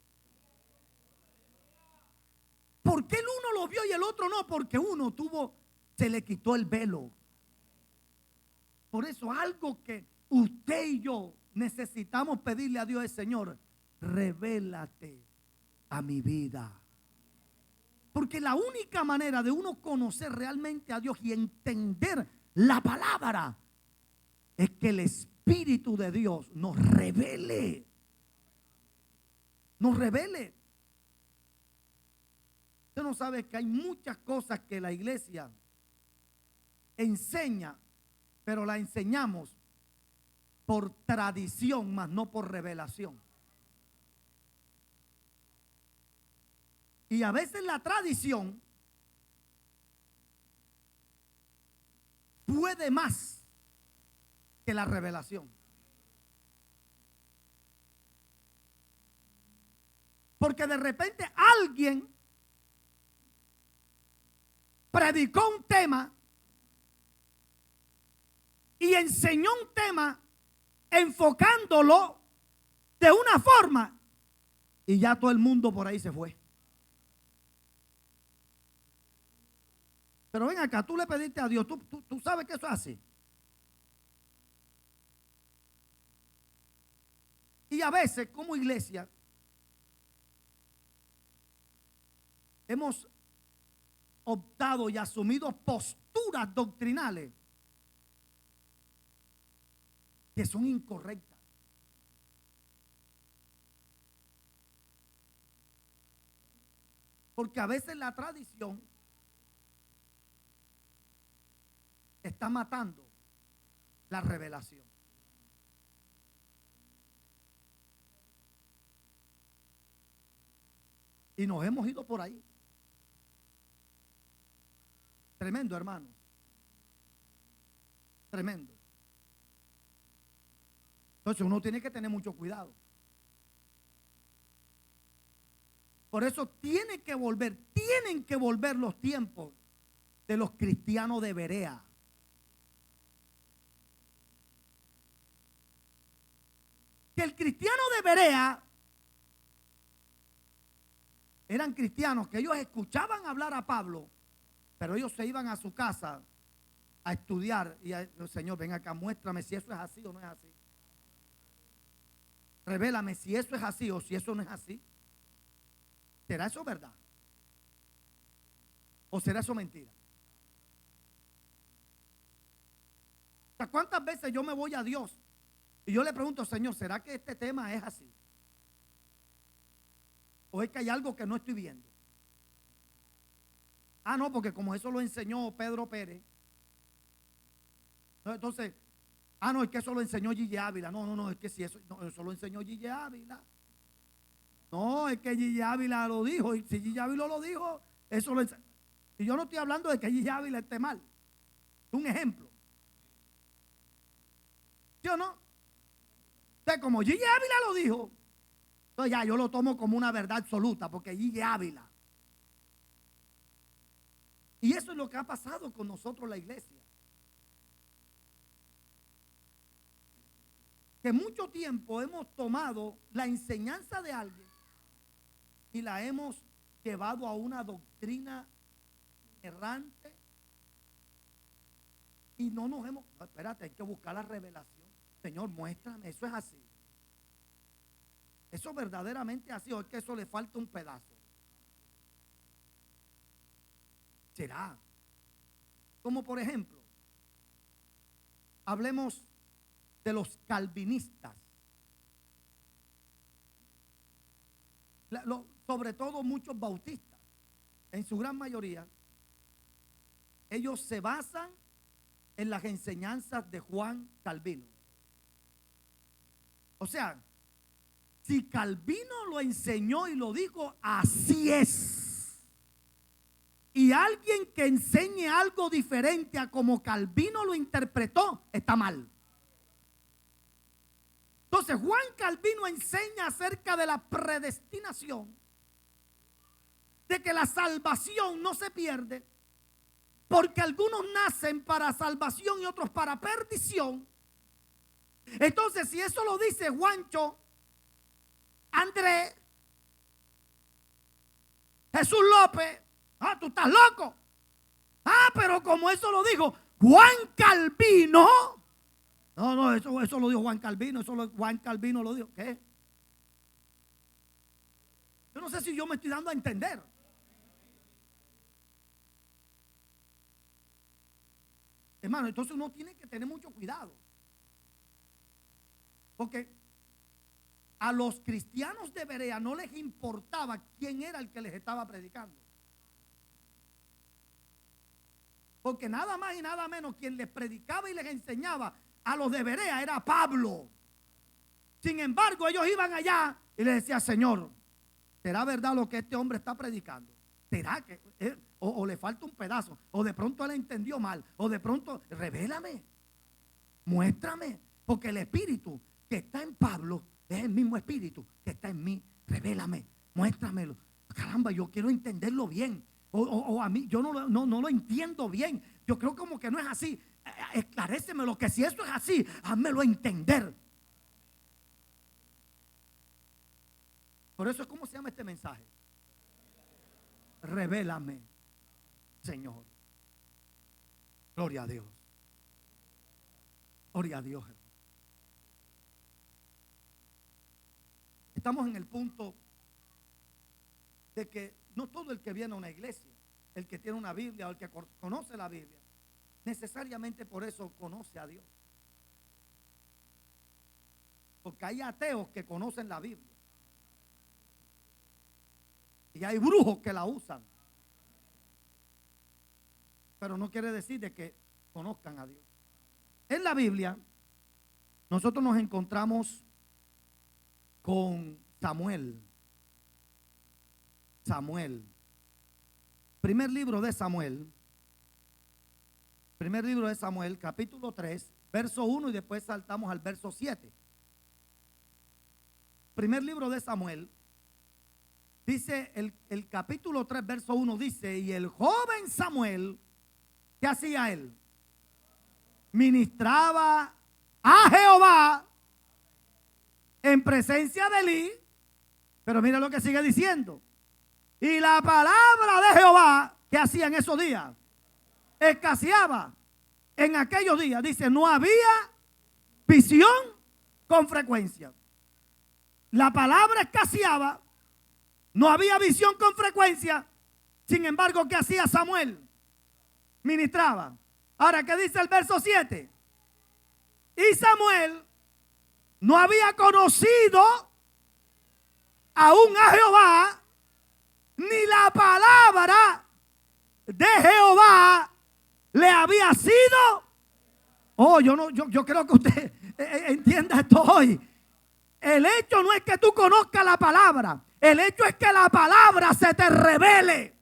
¿Por qué el uno lo vio y el otro no? Porque uno se le quitó el velo. Por eso algo que usted y yo necesitamos pedirle a Dios es: Señor, revélate a mi vida. Porque la única manera de uno conocer realmente a Dios y entender la palabra es que el Espíritu de Dios nos revele. Nos revele. Usted no sabe que hay muchas cosas que la iglesia enseña, pero la enseñamos por tradición, más no por revelación. Y a veces la tradición puede más que la revelación. Porque de repente alguien predicó un tema y enseñó un tema enfocándolo de una forma, y ya todo el mundo por ahí se fue. Pero ven acá, tú le pediste a Dios, tú sabes que eso es así. Y a veces como iglesia hemos optado y asumido posturas doctrinales que son incorrectas. Porque a veces la tradición está matando la revelación. Y nos hemos ido por ahí. Tremendo, hermano. Tremendo. Entonces uno tiene que tener mucho cuidado. Por eso tienen que volver los tiempos de los cristianos de Berea. Que el cristiano de Berea eran cristianos que ellos escuchaban hablar a Pablo, pero ellos se iban a su casa a estudiar y Señor, ven acá, muéstrame si eso es así o no es así. Revélame si eso es así o si eso no es así. ¿Será eso verdad? ¿O será eso mentira? O sea, ¿cuántas veces yo me voy a Dios y yo le pregunto: Señor, ¿será que este tema es así? ¿O es que hay algo que no estoy viendo? Ah, no, porque como eso lo enseñó Pedro Pérez. Entonces, no, es que eso lo enseñó Gille Ávila. No, es que si eso lo enseñó Gille Ávila. No, es que Gigi Ávila lo dijo. Y si Gigi Ávila lo dijo, eso lo... Y yo no estoy hablando de que Gigi Ávila esté mal. Es un ejemplo. ¿Sí o no? Entonces, como Gigi Ávila lo dijo, entonces ya yo lo tomo como una verdad absoluta, porque Gigi Ávila. Y eso es lo que ha pasado con nosotros, la iglesia. Que mucho tiempo hemos tomado la enseñanza de alguien y la hemos llevado a una doctrina errante y no nos hemos... Espérate, hay que buscar la revelación. Señor, muéstrame, eso es así. Eso verdaderamente es así, o es que eso le falta un pedazo. ¿Será? Como por ejemplo, hablemos de los calvinistas. Sobre todo muchos bautistas, en su gran mayoría, ellos se basan en las enseñanzas de Juan Calvino. O sea, si Calvino lo enseñó y lo dijo, así es. Y alguien que enseñe algo diferente a como Calvino lo interpretó, está mal. Entonces Juan Calvino enseña acerca de la predestinación, de que la salvación no se pierde, porque algunos nacen para salvación y otros para perdición. Entonces, si eso lo dice Juancho, Andrés, Jesús López, tú estás loco. Pero como eso lo dijo Juan Calvino. No, eso lo dijo Juan Calvino, Juan Calvino lo dijo. ¿Qué? Yo no sé si yo me estoy dando a entender. Hermano, entonces uno tiene que tener mucho cuidado. Porque a los cristianos de Berea no les importaba quién era el que les estaba predicando. Porque nada más y nada menos quien les predicaba y les enseñaba a los de Berea era Pablo. Sin embargo, ellos iban allá y les decían, Señor, ¿será verdad lo que este hombre está predicando? ¿Será que o le falta un pedazo? O de pronto él entendió mal. O de pronto, revélame, muéstrame. Porque el espíritu que está en Pablo es el mismo espíritu que está en mí. Revélame, muéstramelo. Caramba, yo quiero entenderlo bien. O a mí, yo no lo entiendo bien. Yo creo como que no es así. Esclarécemelo, que si eso es así, házmelo entender. Por eso es como se llama este mensaje. Revélame, Señor. Gloria a Dios. Gloria a Dios. Estamos en el punto de que no todo el que viene a una iglesia, el que tiene una Biblia o el que conoce la Biblia, necesariamente por eso conoce a Dios. Porque hay ateos que conocen la Biblia. Y hay brujos que la usan. Pero no quiere decir de que conozcan a Dios. En la Biblia, nosotros nos encontramos con Samuel. Primer libro de Samuel, capítulo 3, verso 1 y después saltamos al verso 7. Primer libro de Samuel, dice el capítulo 3, verso 1, dice, y el joven Samuel, ¿qué hacía él? Ministraba a Jehová en presencia de Elí. Pero mira lo que sigue diciendo. Y la palabra de Jehová, ¿qué hacía en esos días? Escaseaba en aquellos días. Dice, no había visión con frecuencia. La palabra escaseaba, no había visión con frecuencia. Sin embargo, ¿qué hacía Samuel? Ministraba. Ahora, ¿qué dice el verso 7? Y Samuel no había conocido aún a Jehová, ni la palabra de Jehová le había sido. Yo creo que usted entienda esto hoy. el hecho no es que tú conozcas la palabra. El hecho es que la palabra se te revele.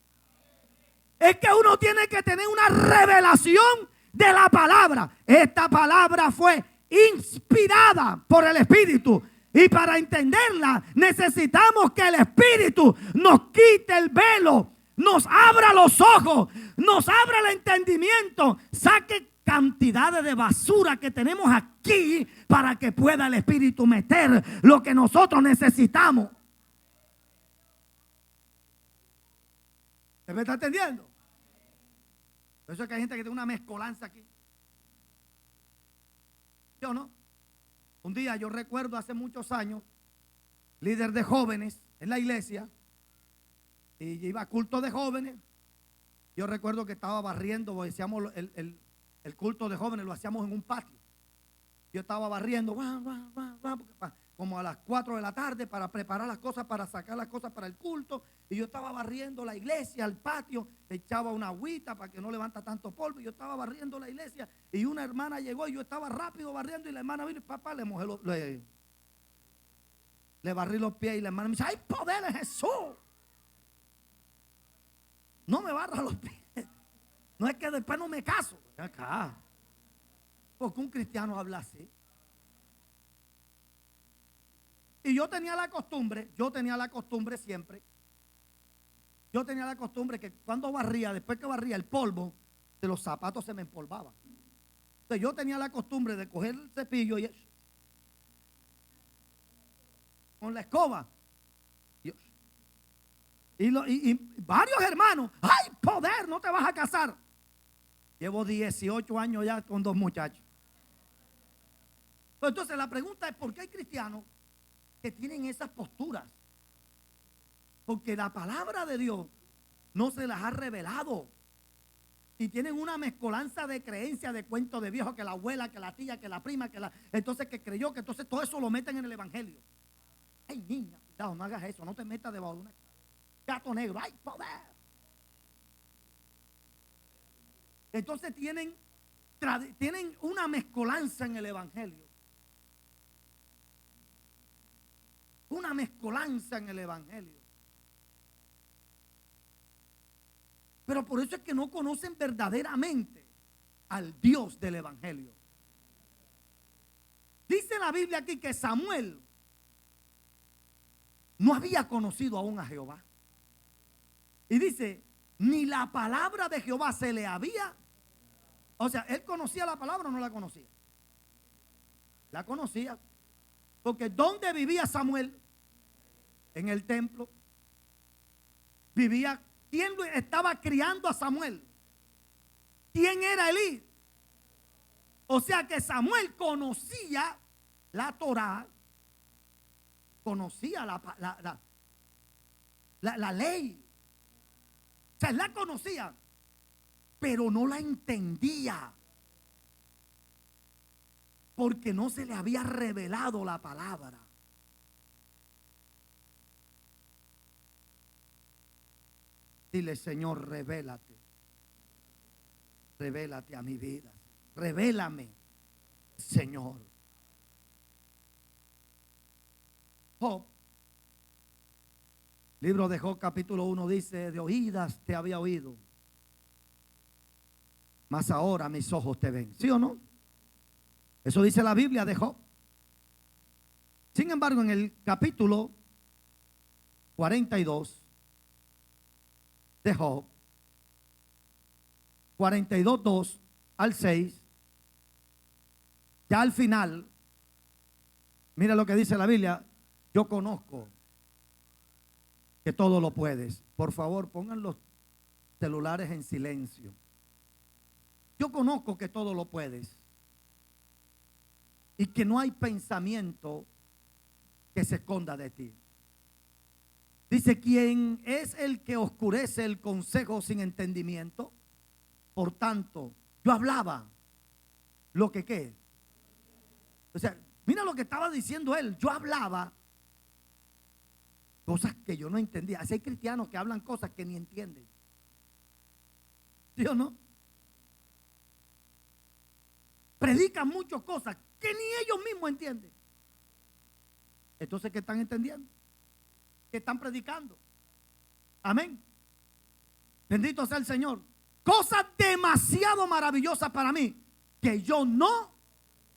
Es que uno tiene que tener una revelación de la palabra. Esta palabra fue inspirada por el Espíritu. Y para entenderla necesitamos que el Espíritu nos quite el velo, nos abra los ojos, nos abra el entendimiento, saque cantidades de basura que tenemos aquí para que pueda el Espíritu meter lo que nosotros necesitamos. ¿Se me está entendiendo? Por eso es que hay gente que tiene una mezcolanza aquí. ¿Sí o no? Un día yo recuerdo hace muchos años, líder de jóvenes en la iglesia, y iba a culto de jóvenes. Yo recuerdo que estaba barriendo, decíamos el culto de jóvenes lo hacíamos en un patio. Yo estaba barriendo como a las 4 de la tarde para preparar las cosas, para sacar las cosas para el culto. Y yo estaba barriendo la iglesia, el patio, echaba una agüita para que no levanta tanto polvo. Y yo estaba barriendo la iglesia y una hermana llegó y yo estaba rápido barriendo y la hermana vino y papá le mojé le barrí los pies y la hermana me dice: ¡hay poder en Jesús! No me barra los pies. No es que después no me caso. Acá. Porque un cristiano habla así. Y yo tenía la costumbre siempre. Yo tenía la costumbre que cuando barría, después que barría, el polvo de los zapatos se me empolvaba. Entonces yo tenía la costumbre de coger el cepillo y con la escoba. Y varios hermanos: ¡ay, poder! No te vas a casar. Llevo 18 años ya con 2 muchachos. Entonces la pregunta es: ¿por qué hay cristianos que tienen esas posturas? Porque la palabra de Dios no se las ha revelado. Y tienen una mezcolanza de creencias, de cuentos de viejos, que la abuela, que la tía, que la prima, entonces que creyó, que entonces todo eso lo meten en el evangelio. Ay, niña, cuidado, no hagas eso, no te metas debajo de un gato negro. ¡Ay, poder! Entonces tienen una mezcolanza en el evangelio. Una mezcolanza en el evangelio. Pero por eso es que no conocen verdaderamente al Dios del evangelio. Dice la Biblia aquí que Samuel no había conocido aún a Jehová. Y dice: ni la palabra de Jehová se le había. O sea, ¿él conocía la palabra o no la conocía? La conocía. Porque ¿dónde vivía Samuel? En el templo. Vivía. ¿Quién estaba criando a Samuel? ¿Quién era Elí? O sea que Samuel conocía la Torá, conocía la ley. O sea, él la conocía, pero no la entendía. Porque no se le había revelado la palabra. Dile: Señor, revélate. Revélate a mi vida. Revélame, Señor. Job, libro de Job capítulo 1 dice: de oídas te había oído, mas ahora mis ojos te ven. ¿Sí o no? Eso dice la Biblia de Job. Sin embargo, en el capítulo 42 de Job, 42:2 al 6, ya al final, mira lo que dice la Biblia: yo conozco que todo lo puedes. Por favor, pongan los celulares en silencio. Yo conozco que todo lo puedes y que no hay pensamiento que se esconda de ti. Dice: ¿quién es el que oscurece el consejo sin entendimiento? Por tanto, yo hablaba lo que ¿qué? O sea, mira lo que estaba diciendo él. Yo hablaba cosas que yo no entendía. Así hay cristianos que hablan cosas que ni entienden. ¿Sí o no? Predican muchas cosas que ni ellos mismos entienden. Entonces, ¿qué están entendiendo? ¿Qué están predicando? Amén. Bendito sea el Señor. Cosas demasiado maravillosas para mí que yo no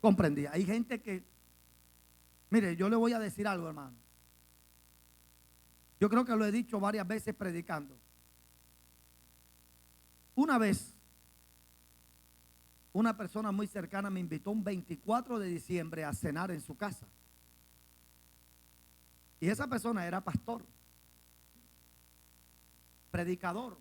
comprendía. Hay gente que, mire, yo le voy a decir algo, hermano. Yo creo que lo he dicho varias veces predicando. Una vez, una persona muy cercana me invitó un 24 de diciembre a cenar en su casa. Y esa persona era pastor, predicador.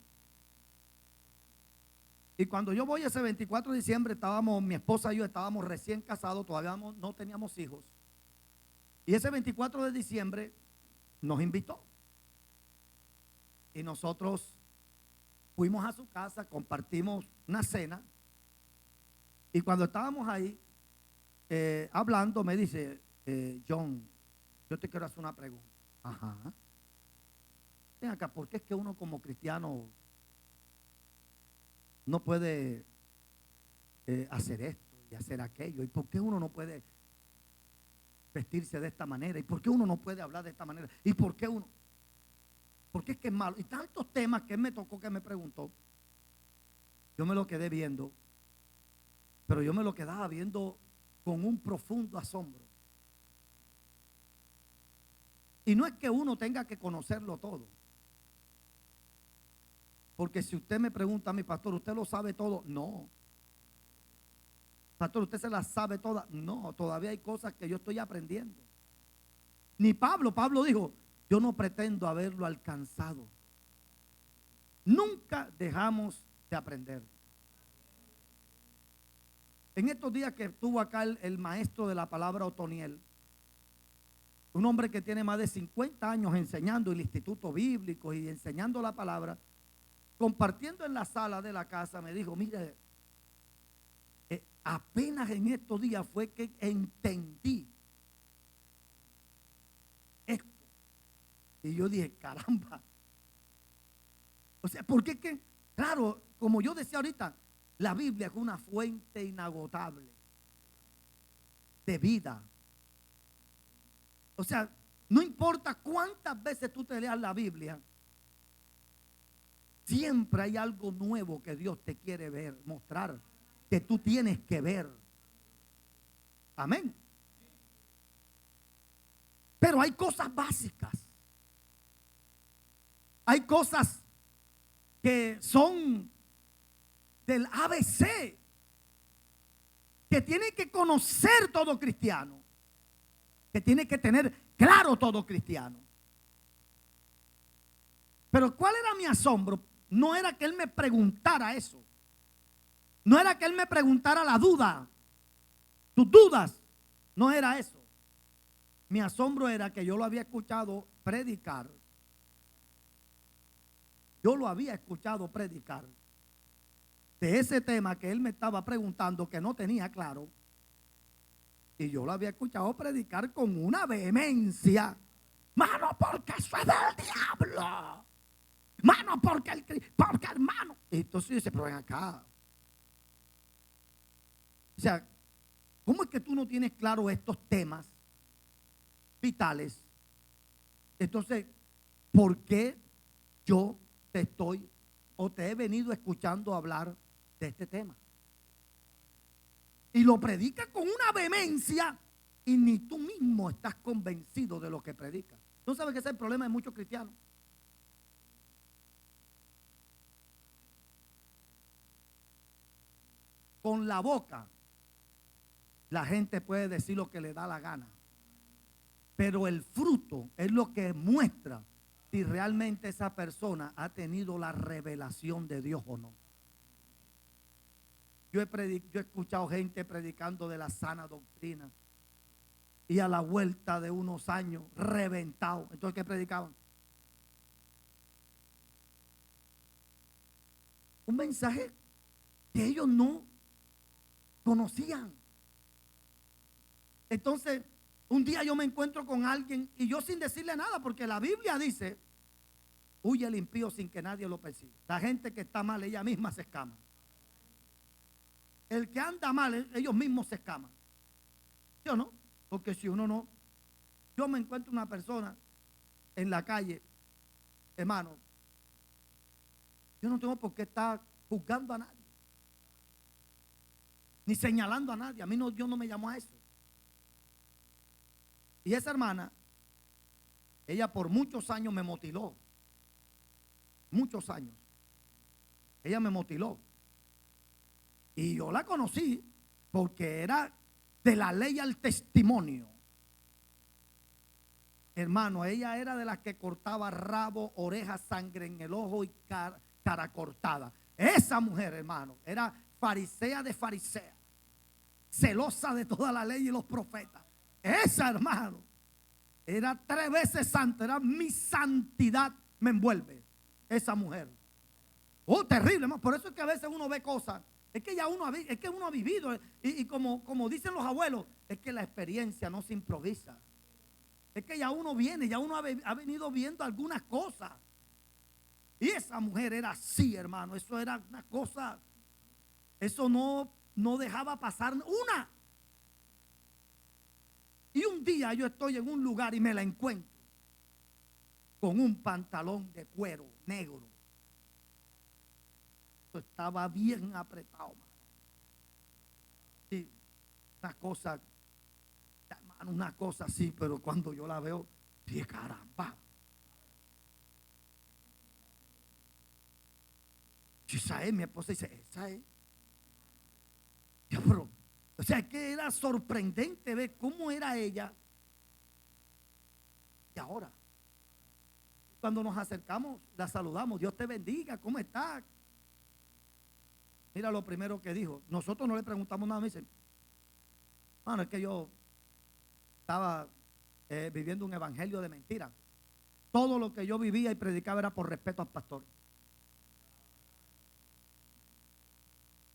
Y cuando yo voy ese 24 de diciembre, mi esposa y yo estábamos recién casados, todavía no teníamos hijos. Y ese 24 de diciembre nos invitó. Y nosotros fuimos a su casa, compartimos una cena. Y cuando estábamos ahí hablando, me dice, John, yo te quiero hacer una pregunta. Ajá. Ven acá, ¿por qué es que uno como cristiano no puede hacer esto y hacer aquello? ¿Y por qué uno no puede vestirse de esta manera? ¿Y por qué uno no puede hablar de esta manera? ¿Y por qué uno? Porque es que es malo. Y tantos temas que él me tocó, que me preguntó. Yo me lo quedé viendo. Pero yo me lo quedaba viendo con un profundo asombro. Y no es que uno tenga que conocerlo todo. Porque si usted me pregunta a mi pastor, ¿usted lo sabe todo? No. Pastor, ¿usted se las sabe todas? No, todavía hay cosas que yo estoy aprendiendo. Ni Pablo dijo, yo no pretendo haberlo alcanzado. Nunca dejamos de aprender. En estos días que estuvo acá el maestro de la palabra Otoniel, un hombre que tiene más de 50 años enseñando en el instituto bíblico y enseñando la palabra, compartiendo en la sala de la casa, me dijo, mire, apenas en estos días fue que entendí esto. Y yo dije, caramba. O sea, porque es que, claro, como yo decía ahorita, la Biblia es una fuente inagotable de vida. O sea, no importa cuántas veces tú te leas la Biblia, siempre hay algo nuevo que Dios te quiere ver, mostrar, que tú tienes que ver. Amén. Pero hay cosas básicas. Hay cosas que son del ABC, que tiene que conocer todo cristiano, que tiene que tener claro todo cristiano. Pero ¿cuál era mi asombro? No era que él me preguntara eso. No era que él me preguntara la duda, tus dudas. No era eso. Mi asombro era que yo lo había escuchado predicar. Yo lo había escuchado predicar de ese tema que él me estaba preguntando, que no tenía claro. Y yo lo había escuchado predicar con una vehemencia. Mano, porque eso es del diablo. Mano, porque hermano. Y entonces dice, pero ven acá. O sea, ¿cómo es que tú no tienes claro estos temas vitales? Entonces, ¿por qué yo te he venido escuchando hablar de este tema? Y lo predica con una vehemencia y ni tú mismo estás convencido de lo que predica. ¿Tú sabes que ese es el problema de muchos cristianos? Con la boca la gente puede decir lo que le da la gana, pero el fruto es lo que muestra si realmente esa persona ha tenido la revelación de Dios o no. Yo he escuchado gente predicando de la sana doctrina y a la vuelta de unos años reventado. Entonces, ¿qué predicaban? Un mensaje que ellos no conocían. Entonces, un día yo me encuentro con alguien y yo sin decirle nada, porque la Biblia dice, huye el impío sin que nadie lo persiga. La gente que está mal, ella misma se escama. El que anda mal, ellos mismos se escaman. ¿Sí o no? Porque si uno no Yo me encuentro una persona en la calle, hermano, yo no tengo por qué estar juzgando a nadie, ni señalando a nadie. A mí no, Dios no me llamó a eso. Y esa hermana, ella por muchos años me motiló. Muchos años. Ella me motiló. Y yo la conocí porque era de la ley al testimonio. Hermano, ella era de las que cortaba rabo, orejas, sangre en el ojo y cara cortada. Esa mujer, hermano, era farisea de farisea, celosa de toda la ley y los profetas. Esa, hermano, era 3 veces santa. Era mi santidad me envuelve esa mujer. Oh, terrible, hermano. Por eso es que a veces uno ve cosas. Es que ya uno ha vivido. Y como dicen los abuelos, es que la experiencia no se improvisa. Es que ya uno viene, ya uno ha venido viendo algunas cosas. Y esa mujer era así, hermano. Eso era una cosa. Eso no dejaba pasar una. Y un día yo estoy en un lugar y me la encuentro con un pantalón de cuero negro. Estaba bien apretado, hermano. Y una cosa, hermano, una cosa así, pero cuando yo la veo, ¡qué caramba! Esa es, mi esposa dice, esa es. Ya, pero, o sea, es que era sorprendente ver cómo era ella. Y ahora, cuando nos acercamos, la saludamos. Dios te bendiga, ¿cómo estás? Mira lo primero que dijo. Nosotros no le preguntamos nada. Me dicen, bueno, es que yo estaba viviendo un evangelio de mentira. Todo lo que yo vivía y predicaba era por respeto al pastor.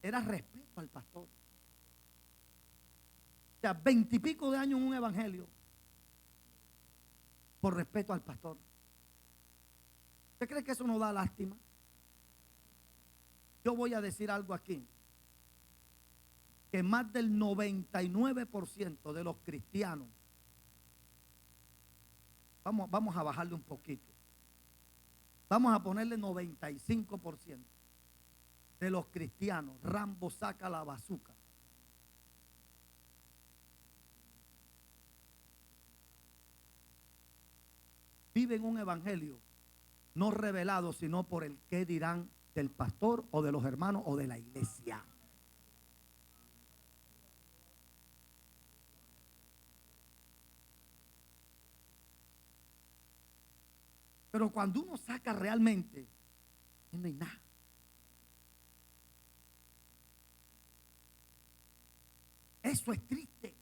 Era respeto al pastor. O sea, 20 y pico de años en un evangelio por respeto al pastor. ¿Usted cree que eso no da lástima? Yo voy a decir algo aquí, que más del 99% de los cristianos, vamos a bajarle un poquito, vamos a ponerle 95% de los cristianos, Rambo saca la bazuca. Viven un evangelio no revelado, sino por el qué dirán del pastor o de los hermanos o de la iglesia. Pero cuando uno saca realmente, no hay nada. Eso es triste.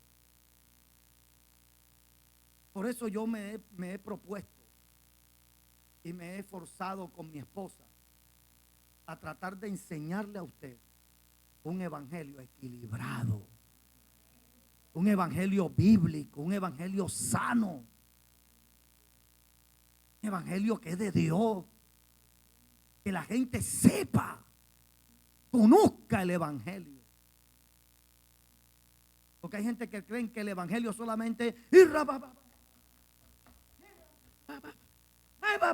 Por eso yo me he propuesto y me he esforzado con mi esposa a tratar de enseñarle a usted un evangelio equilibrado, un evangelio bíblico, un evangelio sano, un evangelio que es de Dios, que la gente sepa, conozca el evangelio. Porque hay gente que creen que el evangelio solamente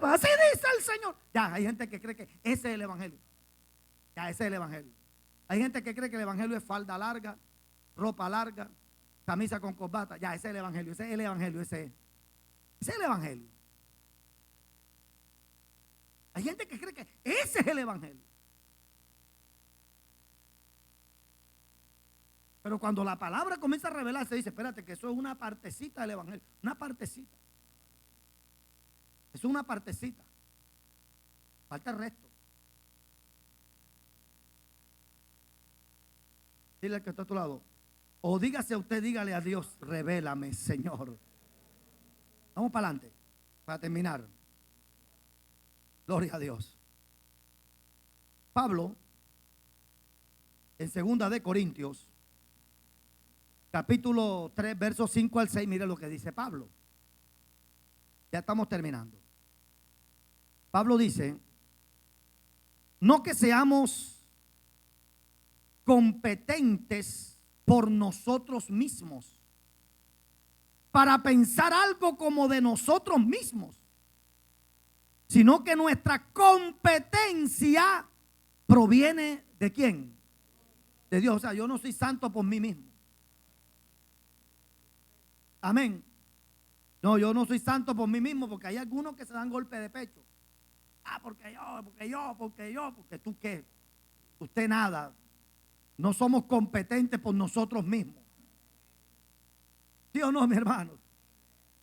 así dice el Señor. Ya, hay gente que cree que ese es el evangelio. Ya, ese es el evangelio. Hay gente que cree que el evangelio es falda larga, ropa larga, camisa con corbata. Ya, ese es el evangelio. Ese es el evangelio. Ese es el evangelio. Hay gente que cree que ese es el evangelio. Pero cuando la palabra comienza a revelarse, dice, espérate, que eso es una partecita del evangelio. Una partecita. Eso es una partecita. Falta el resto. Dile al que está a tu lado. O dígase usted, dígale a Dios, revélame, Señor. Vamos para adelante, para terminar. Gloria a Dios. Pablo, en 2 de Corintios, capítulo 3, versos 5 al 6, mire lo que dice Pablo. Ya estamos terminando. Pablo dice, no que seamos competentes por nosotros mismos, para pensar algo como de nosotros mismos, sino que nuestra competencia proviene ¿de quién? De Dios. O sea, yo no soy santo por mí mismo. Amén. No, yo no soy santo por mí mismo, porque hay algunos que se dan golpe de pecho. Ah, porque tú qué. Usted nada. No somos competentes por nosotros mismos. ¿Sí o no, mi hermano?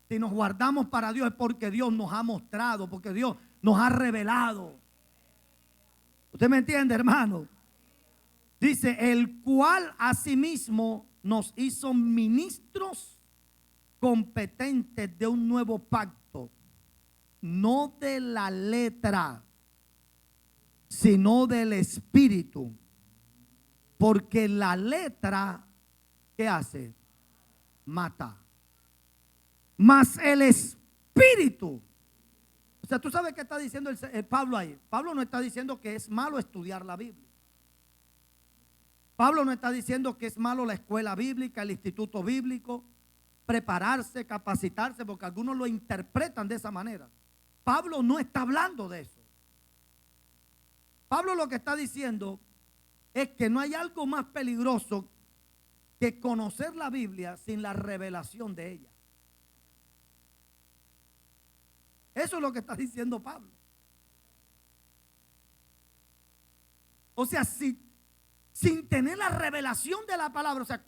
Si nos guardamos para Dios es porque Dios nos ha mostrado, porque Dios nos ha revelado. ¿Usted me entiende, hermano? Dice, el cual asimismo nos hizo ministros competentes de un nuevo pacto, no de la letra, sino del espíritu. Porque la letra, ¿qué hace? Mata. Mas el espíritu. O sea, tú sabes qué está diciendo el Pablo ahí. Pablo no está diciendo que es malo estudiar la Biblia. Pablo no está diciendo que es malo la escuela bíblica, el instituto bíblico, prepararse, capacitarse, porque algunos lo interpretan de esa manera. Pablo no está hablando de eso. Pablo lo que está diciendo es que no hay algo más peligroso que conocer la Biblia sin la revelación de ella. Eso es lo que está diciendo Pablo. O sea, sin tener la revelación de la palabra, o sea,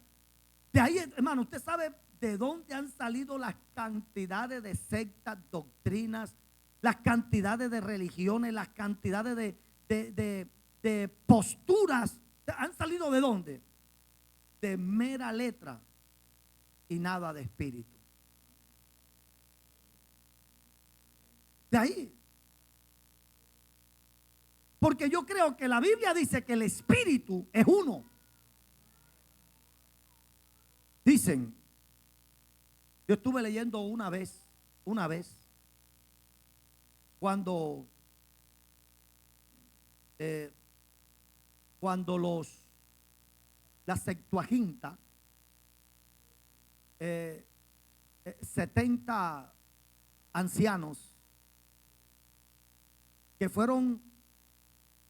de ahí, hermano, usted sabe de dónde han salido las cantidades de sectas, doctrinas, las cantidades de religiones, las cantidades de posturas. ¿Han salido de dónde? De mera letra y nada de espíritu. De ahí. Porque yo creo que la Biblia dice que el espíritu es uno. Dicen, yo estuve leyendo una vez, cuando la Septuaginta, 70 ancianos que fueron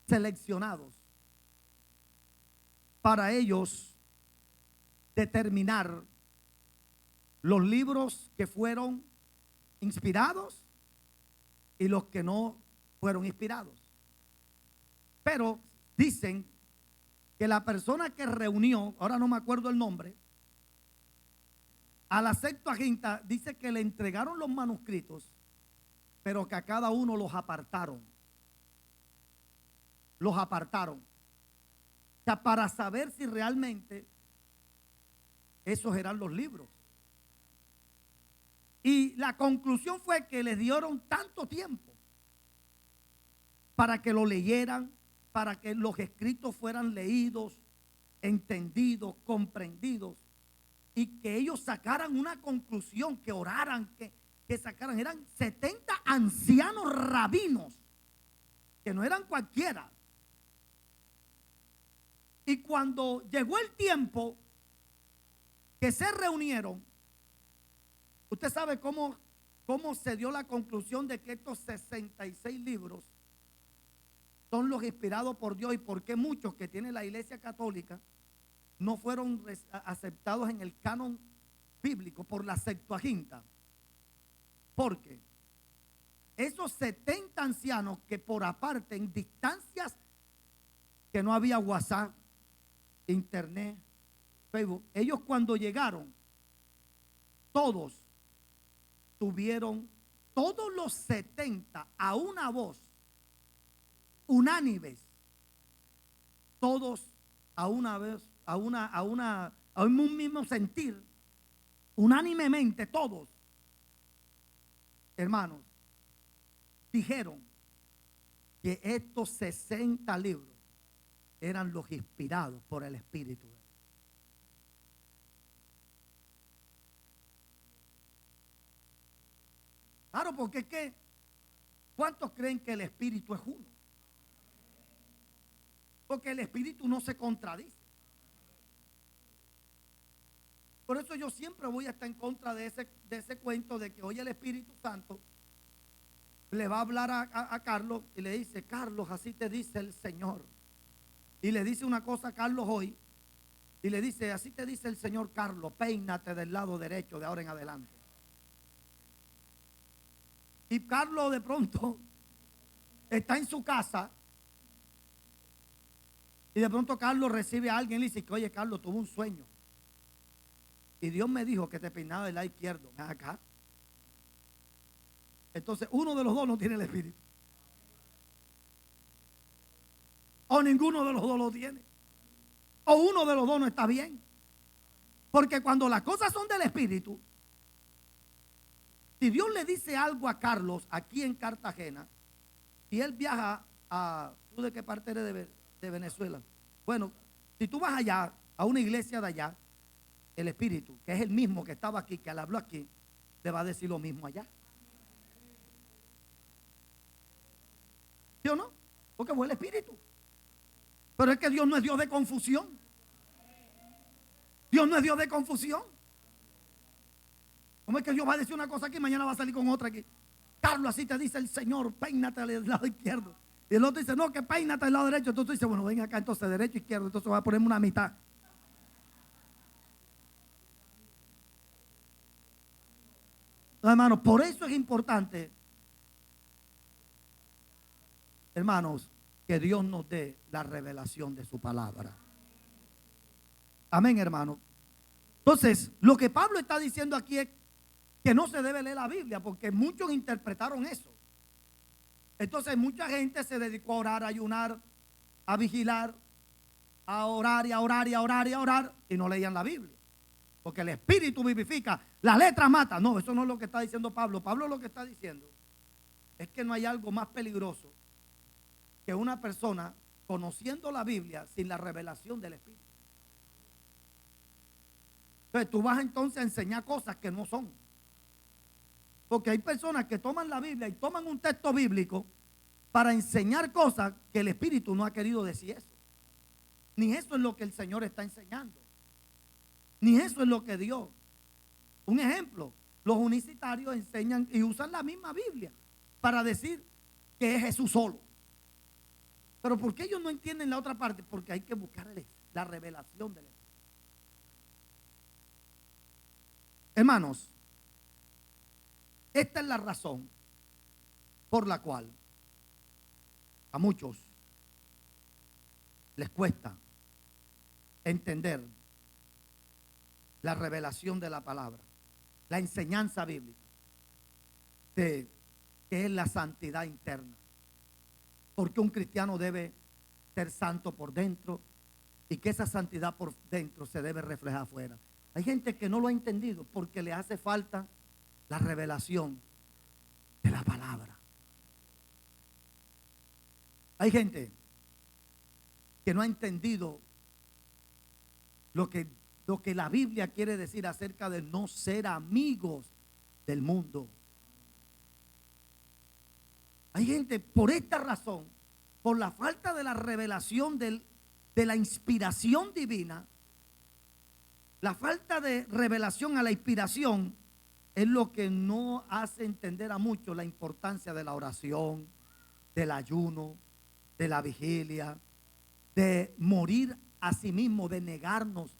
seleccionados para ellos determinar los libros que fueron inspirados y los que no fueron inspirados. Pero dicen que la persona que reunió, ahora no me acuerdo el nombre, a la Septuaginta, dice que le entregaron los manuscritos, pero que a cada uno los apartaron. Los apartaron. O sea, para saber si realmente esos eran los libros. Y la conclusión fue que les dieron tanto tiempo para que lo leyeran, para que los escritos fueran leídos, entendidos, comprendidos, y que ellos sacaran una conclusión, que oraran, que sacaran. Eran 70 ancianos rabinos, que no eran cualquiera. Y cuando llegó el tiempo que se reunieron, usted sabe cómo se dio la conclusión de que estos 66 libros son los inspirados por Dios, y por qué muchos que tiene la Iglesia Católica no fueron aceptados en el canon bíblico por la Septuaginta. Porque esos 70 ancianos, que por aparte en distancias que no había WhatsApp, internet, Facebook, ellos cuando llegaron, todos los 70 a una voz, unánimes, todos a una vez, a un mismo sentir, unánimemente todos, hermanos, dijeron que estos 60 libros eran los inspirados por el Espíritu. Claro, porque es que, ¿cuántos creen que el Espíritu es uno? Porque el Espíritu no se contradice. por eso yo siempre voy a estar en contra de ese cuento de que hoy el Espíritu Santo le va a hablar a Carlos y le dice: Carlos, así te dice el Señor. Y le dice una cosa a Carlos hoy y le dice: así te dice el Señor, Carlos, peínate del lado derecho de ahora en adelante. Y Carlos de pronto está en su casa y de pronto Carlos recibe a alguien y le dice: oye, Carlos, tuve un sueño y Dios me dijo que te peinaba del lado izquierdo. Ven acá. Entonces uno de los dos no tiene el Espíritu, o ninguno de los dos lo tiene, o uno de los dos no está bien. Porque cuando las cosas son del Espíritu, si Dios le dice algo a Carlos aquí en Cartagena y él viaja a... ¿Tú de qué parte eres de Venezuela? Bueno, si tú vas allá a una iglesia de allá, el Espíritu, que es el mismo que estaba aquí, que le habló aquí, le va a decir lo mismo allá. ¿Sí o no? Porque fue el Espíritu. Pero es que Dios no es Dios de confusión. Dios no es Dios de confusión. ¿Cómo es que Dios va a decir una cosa aquí y mañana va a salir con otra aquí? Carlos, así te dice el Señor, peínate del lado izquierdo. Y el otro dice: no, que peínate del lado derecho. Entonces tú dices: bueno, ven acá, entonces derecho, izquierdo. Entonces va a ponerme una mitad. No, hermanos, por eso es importante, hermanos, que Dios nos dé la revelación de su palabra. Amén, hermano. Entonces, lo que Pablo está diciendo aquí es que no se debe leer la Biblia, porque muchos interpretaron eso. Entonces mucha gente se dedicó a orar, a ayunar, a vigilar, a orar y a orar y a orar y a orar, y no leían la Biblia. Porque el Espíritu vivifica, la letra mata. No, eso no es lo que está diciendo Pablo. Pablo lo que está diciendo es que no hay algo más peligroso que una persona conociendo la Biblia sin la revelación del Espíritu. Entonces tú vas entonces a enseñar cosas que no son. Porque hay personas que toman la Biblia y toman un texto bíblico para enseñar cosas que el Espíritu no ha querido decir eso. Ni eso es lo que el Señor está enseñando. Ni eso es lo que Dios. Un ejemplo, los unicitarios enseñan y usan la misma Biblia para decir que es Jesús solo. Pero ¿por qué ellos no entienden la otra parte? Porque hay que buscar la revelación del Espíritu. Hermanos, esta es la razón por la cual a muchos les cuesta entender la revelación de la palabra, la enseñanza bíblica de qué es la santidad interna. Porque un cristiano debe ser santo por dentro y que esa santidad por dentro se debe reflejar afuera. Hay gente que no lo ha entendido porque le hace falta la revelación de la palabra. Hay gente que no ha entendido lo que la Biblia quiere decir acerca de no ser amigos del mundo. Hay gente, por esta razón, por la falta de la revelación de la inspiración divina, la falta de revelación a la inspiración es lo que no hace entender a muchos la importancia de la oración, del ayuno, de la vigilia, de morir a sí mismo, de negarnos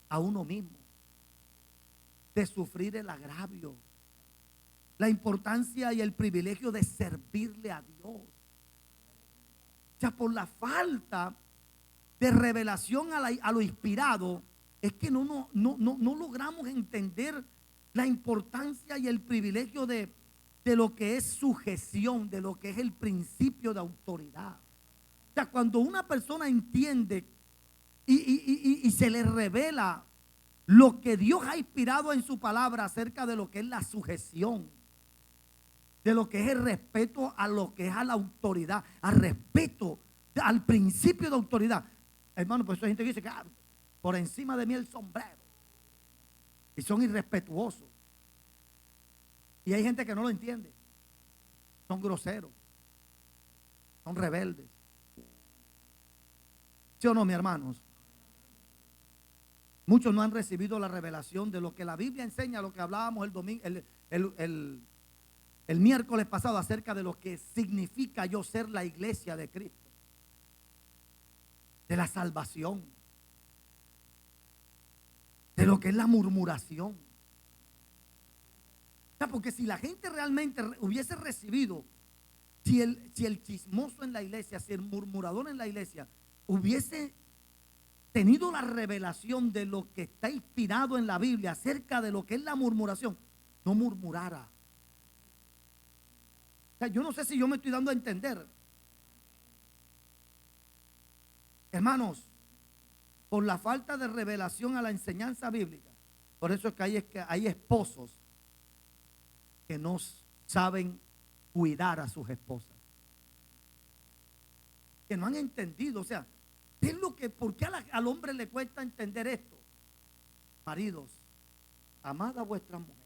a uno mismo, de sufrir el agravio, la importancia y el privilegio de servirle a Dios. O sea, por la falta de revelación a lo inspirado, es que no logramos entender la importancia y el privilegio de lo que es sujeción, de lo que es el principio de autoridad. O sea, cuando una persona entiende y se le revela lo que Dios ha inspirado en su palabra acerca de lo que es la sujeción, de lo que es el respeto a lo que es a la autoridad, al respeto, al principio de autoridad. Hermano, pues hay gente que dice que por encima de mí el sombrero. Y son irrespetuosos. Y hay gente que no lo entiende. Son groseros. Son rebeldes. ¿Sí o no, mis hermanos? Muchos no han recibido la revelación de lo que la Biblia enseña, lo que hablábamos el domingo, el miércoles pasado, acerca de lo que significa yo ser la iglesia de Cristo, de la salvación, de lo que es la murmuración. O sea, porque si la gente realmente hubiese recibido, si el chismoso en la iglesia, si el murmurador en la iglesia hubiese tenido la revelación de lo que está inspirado en la Biblia acerca de lo que es la murmuración, no murmurara. O sea, yo no sé si yo me estoy dando a entender. Hermanos, por la falta de revelación a la enseñanza bíblica, por eso es que hay esposos que no saben cuidar a sus esposas, que no han entendido. O sea, ¿qué es lo que, por qué al hombre le cuesta entender esto? Maridos, amad a vuestras mujeres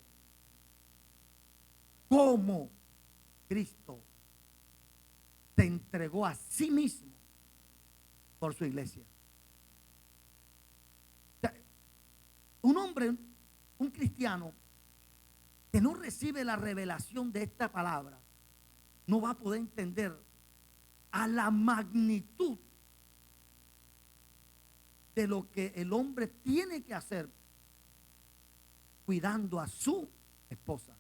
como Cristo se entregó a sí mismo por su iglesia. O sea, un hombre, un cristiano que no recibe la revelación de esta palabra, no va a poder entender a la magnitud de lo que el hombre tiene que hacer cuidando a su esposa.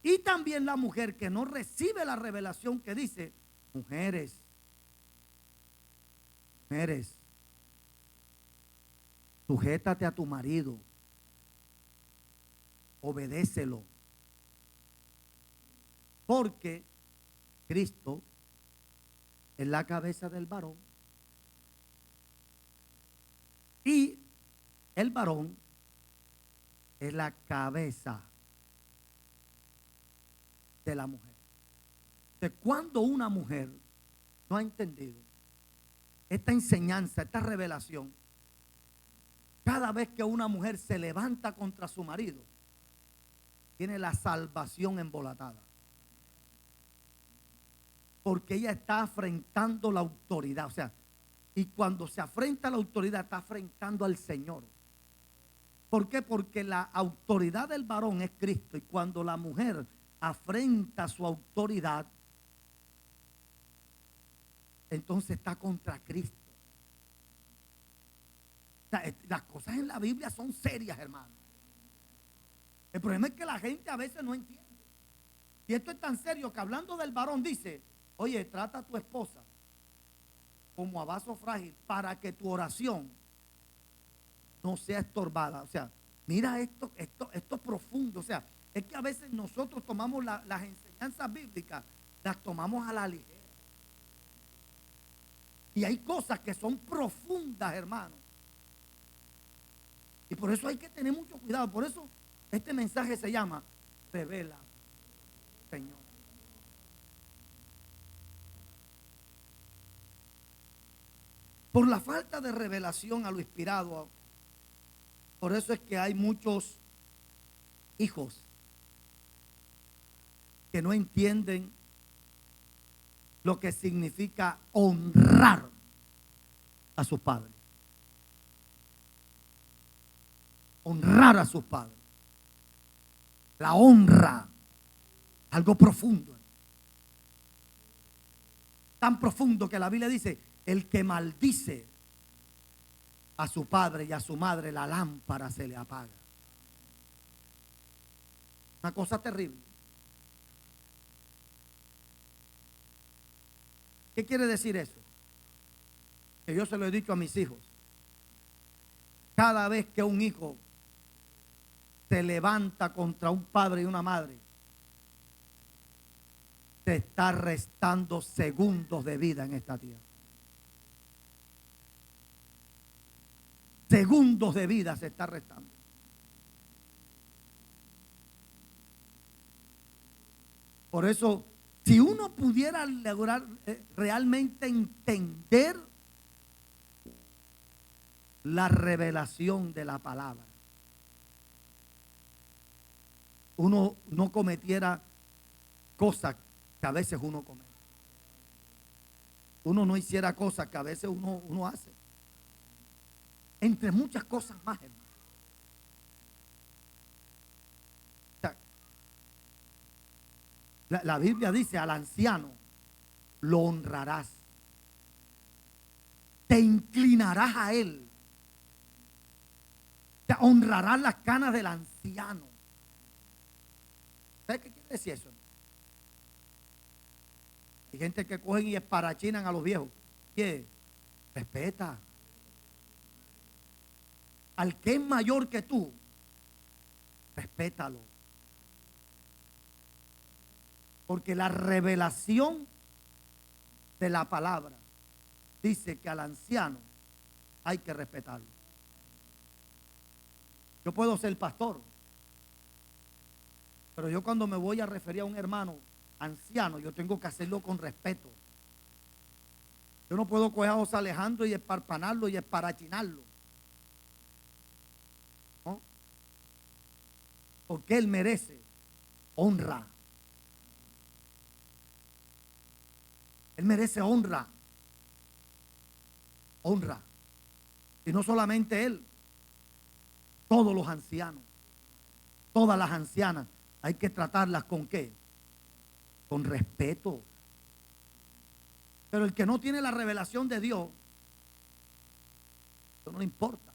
Y también la mujer que no recibe la revelación que dice: mujeres, sujétate a tu marido, obedécelo, porque Cristo es la cabeza del varón y el varón es la cabeza de la mujer. De cuando una mujer no ha entendido esta enseñanza, esta revelación, cada vez que una mujer se levanta contra su marido, tiene la salvación embolatada, porque ella está afrentando la autoridad. O sea, y cuando se afrenta a la autoridad, está afrentando al Señor. ¿Por qué? Porque la autoridad del varón es Cristo, y cuando la mujer afrenta su autoridad, entonces está contra Cristo. O sea, las cosas en la Biblia son serias, hermano. El problema es que la gente a veces no entiende. Y esto es tan serio que, hablando del varón, dice: oye, trata a tu esposa como a vaso frágil, para que tu oración no sea estorbada. O sea, mira esto profundo. O sea, es que a veces nosotros tomamos las enseñanzas bíblicas, las tomamos a la ligera. Y hay cosas que son profundas, hermano. Y por eso hay que tener mucho cuidado. Por eso este mensaje se llama: revela, Señor. Por la falta de revelación a lo inspirado, por eso es que hay muchos hijos que no entienden lo que significa honrar a sus padres. Honrar a sus padres. La honra, algo profundo. Tan profundo que la Biblia dice: el que maldice a su padre y a su madre, la lámpara se le apaga. Una cosa terrible. ¿Qué quiere decir eso? Que yo se lo he dicho a mis hijos. Cada vez que un hijo se levanta contra un padre y una madre, te está restando segundos de vida en esta tierra. Segundos de vida se está restando. Por eso, si uno pudiera lograr realmente entender la revelación de la palabra, uno no cometiera cosas que a veces uno comete. Uno no hiciera cosas que a veces uno hace. Entre muchas cosas más, hermano. O sea, la Biblia dice: al anciano lo honrarás, te inclinarás a él, te honrarás las canas del anciano. ¿Sabes qué quiere decir eso? Hay gente que cogen y esparachinan a los viejos. ¿Qué? Respeta. Al que es mayor que tú, respétalo. Porque la revelación de la palabra dice que al anciano hay que respetarlo. Yo puedo ser pastor, pero yo cuando me voy a referir a un hermano anciano, yo tengo que hacerlo con respeto. Yo no puedo coger a José Alejandro y esparpanarlo y esparachinarlo, ¿no? Porque él merece honra. Él merece honra. Honra. Y no solamente él, todos los ancianos, todas las ancianas, hay que tratarlas ¿con qué? Con respeto. Pero el que no tiene la revelación de Dios, eso no le importa.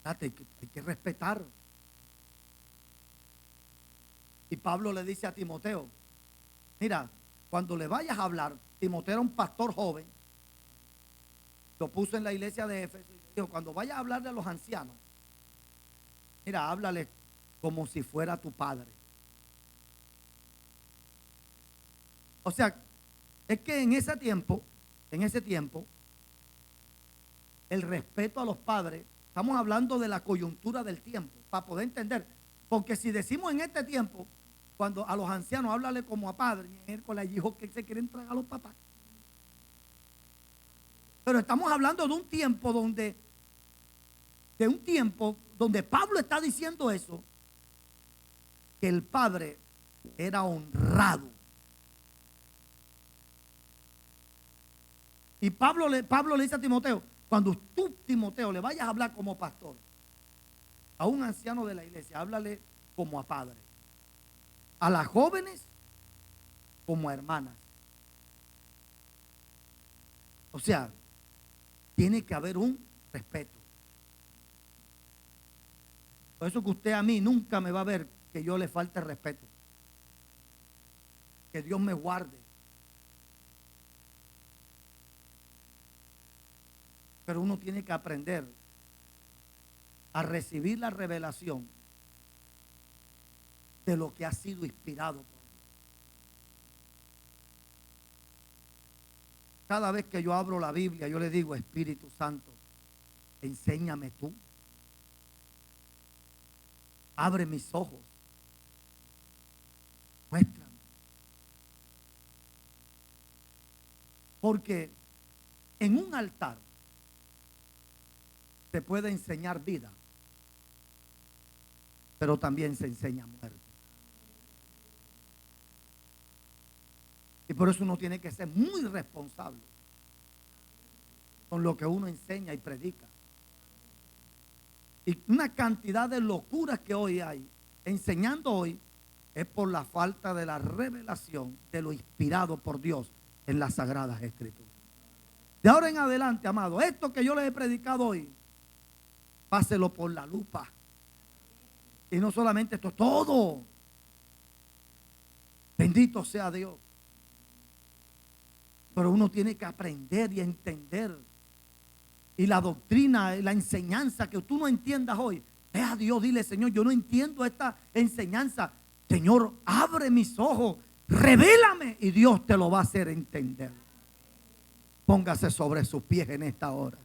Hay que respetar. Y Pablo le dice a Timoteo: mira, cuando le vayas a hablar, Timoteo era un pastor joven, lo puso en la iglesia de Éfeso y dijo: cuando vayas a hablarle a los ancianos, mira, háblale como si fuera tu padre. O sea, es que en ese tiempo, el respeto a los padres, estamos hablando de la coyuntura del tiempo, para poder entender. Porque si decimos en este tiempo, cuando a los ancianos háblale como a padres, con los hijos que se quieren tragar a los papás. Pero estamos hablando de un tiempo donde Pablo está diciendo eso, que el padre era honrado. Y Pablo le dice a Timoteo: cuando tú, Timoteo, le vayas a hablar como pastor a un anciano de la iglesia, háblale como a padre. A las jóvenes como a hermanas. O sea, tiene que haber un respeto. Por eso que usted a mí nunca me va a ver que yo le falte respeto. Que Dios me guarde. Pero uno tiene que aprender a recibir la revelación de lo que ha sido inspirado por Dios. Cada vez que yo abro la Biblia, yo le digo: Espíritu Santo, enséñame tú. Abre mis ojos. Muéstrame. Porque en un altar se puede enseñar vida, pero también se enseña muerte. Y por eso uno tiene que ser muy responsable con lo que uno enseña y predica. Y una cantidad de locuras que hoy hay, enseñando hoy, es por la falta de la revelación de lo inspirado por Dios en las Sagradas Escrituras. De ahora en adelante, amado, esto que yo les he predicado hoy, páselo por la lupa. Y no solamente esto, todo. Bendito sea Dios. Pero uno tiene que aprender y entender. Y la doctrina, la enseñanza que tú no entiendas hoy, ve a Dios, dile: Señor, yo no entiendo esta enseñanza. Señor, abre mis ojos, revélame, y Dios te lo va a hacer entender. Póngase sobre sus pies en esta hora.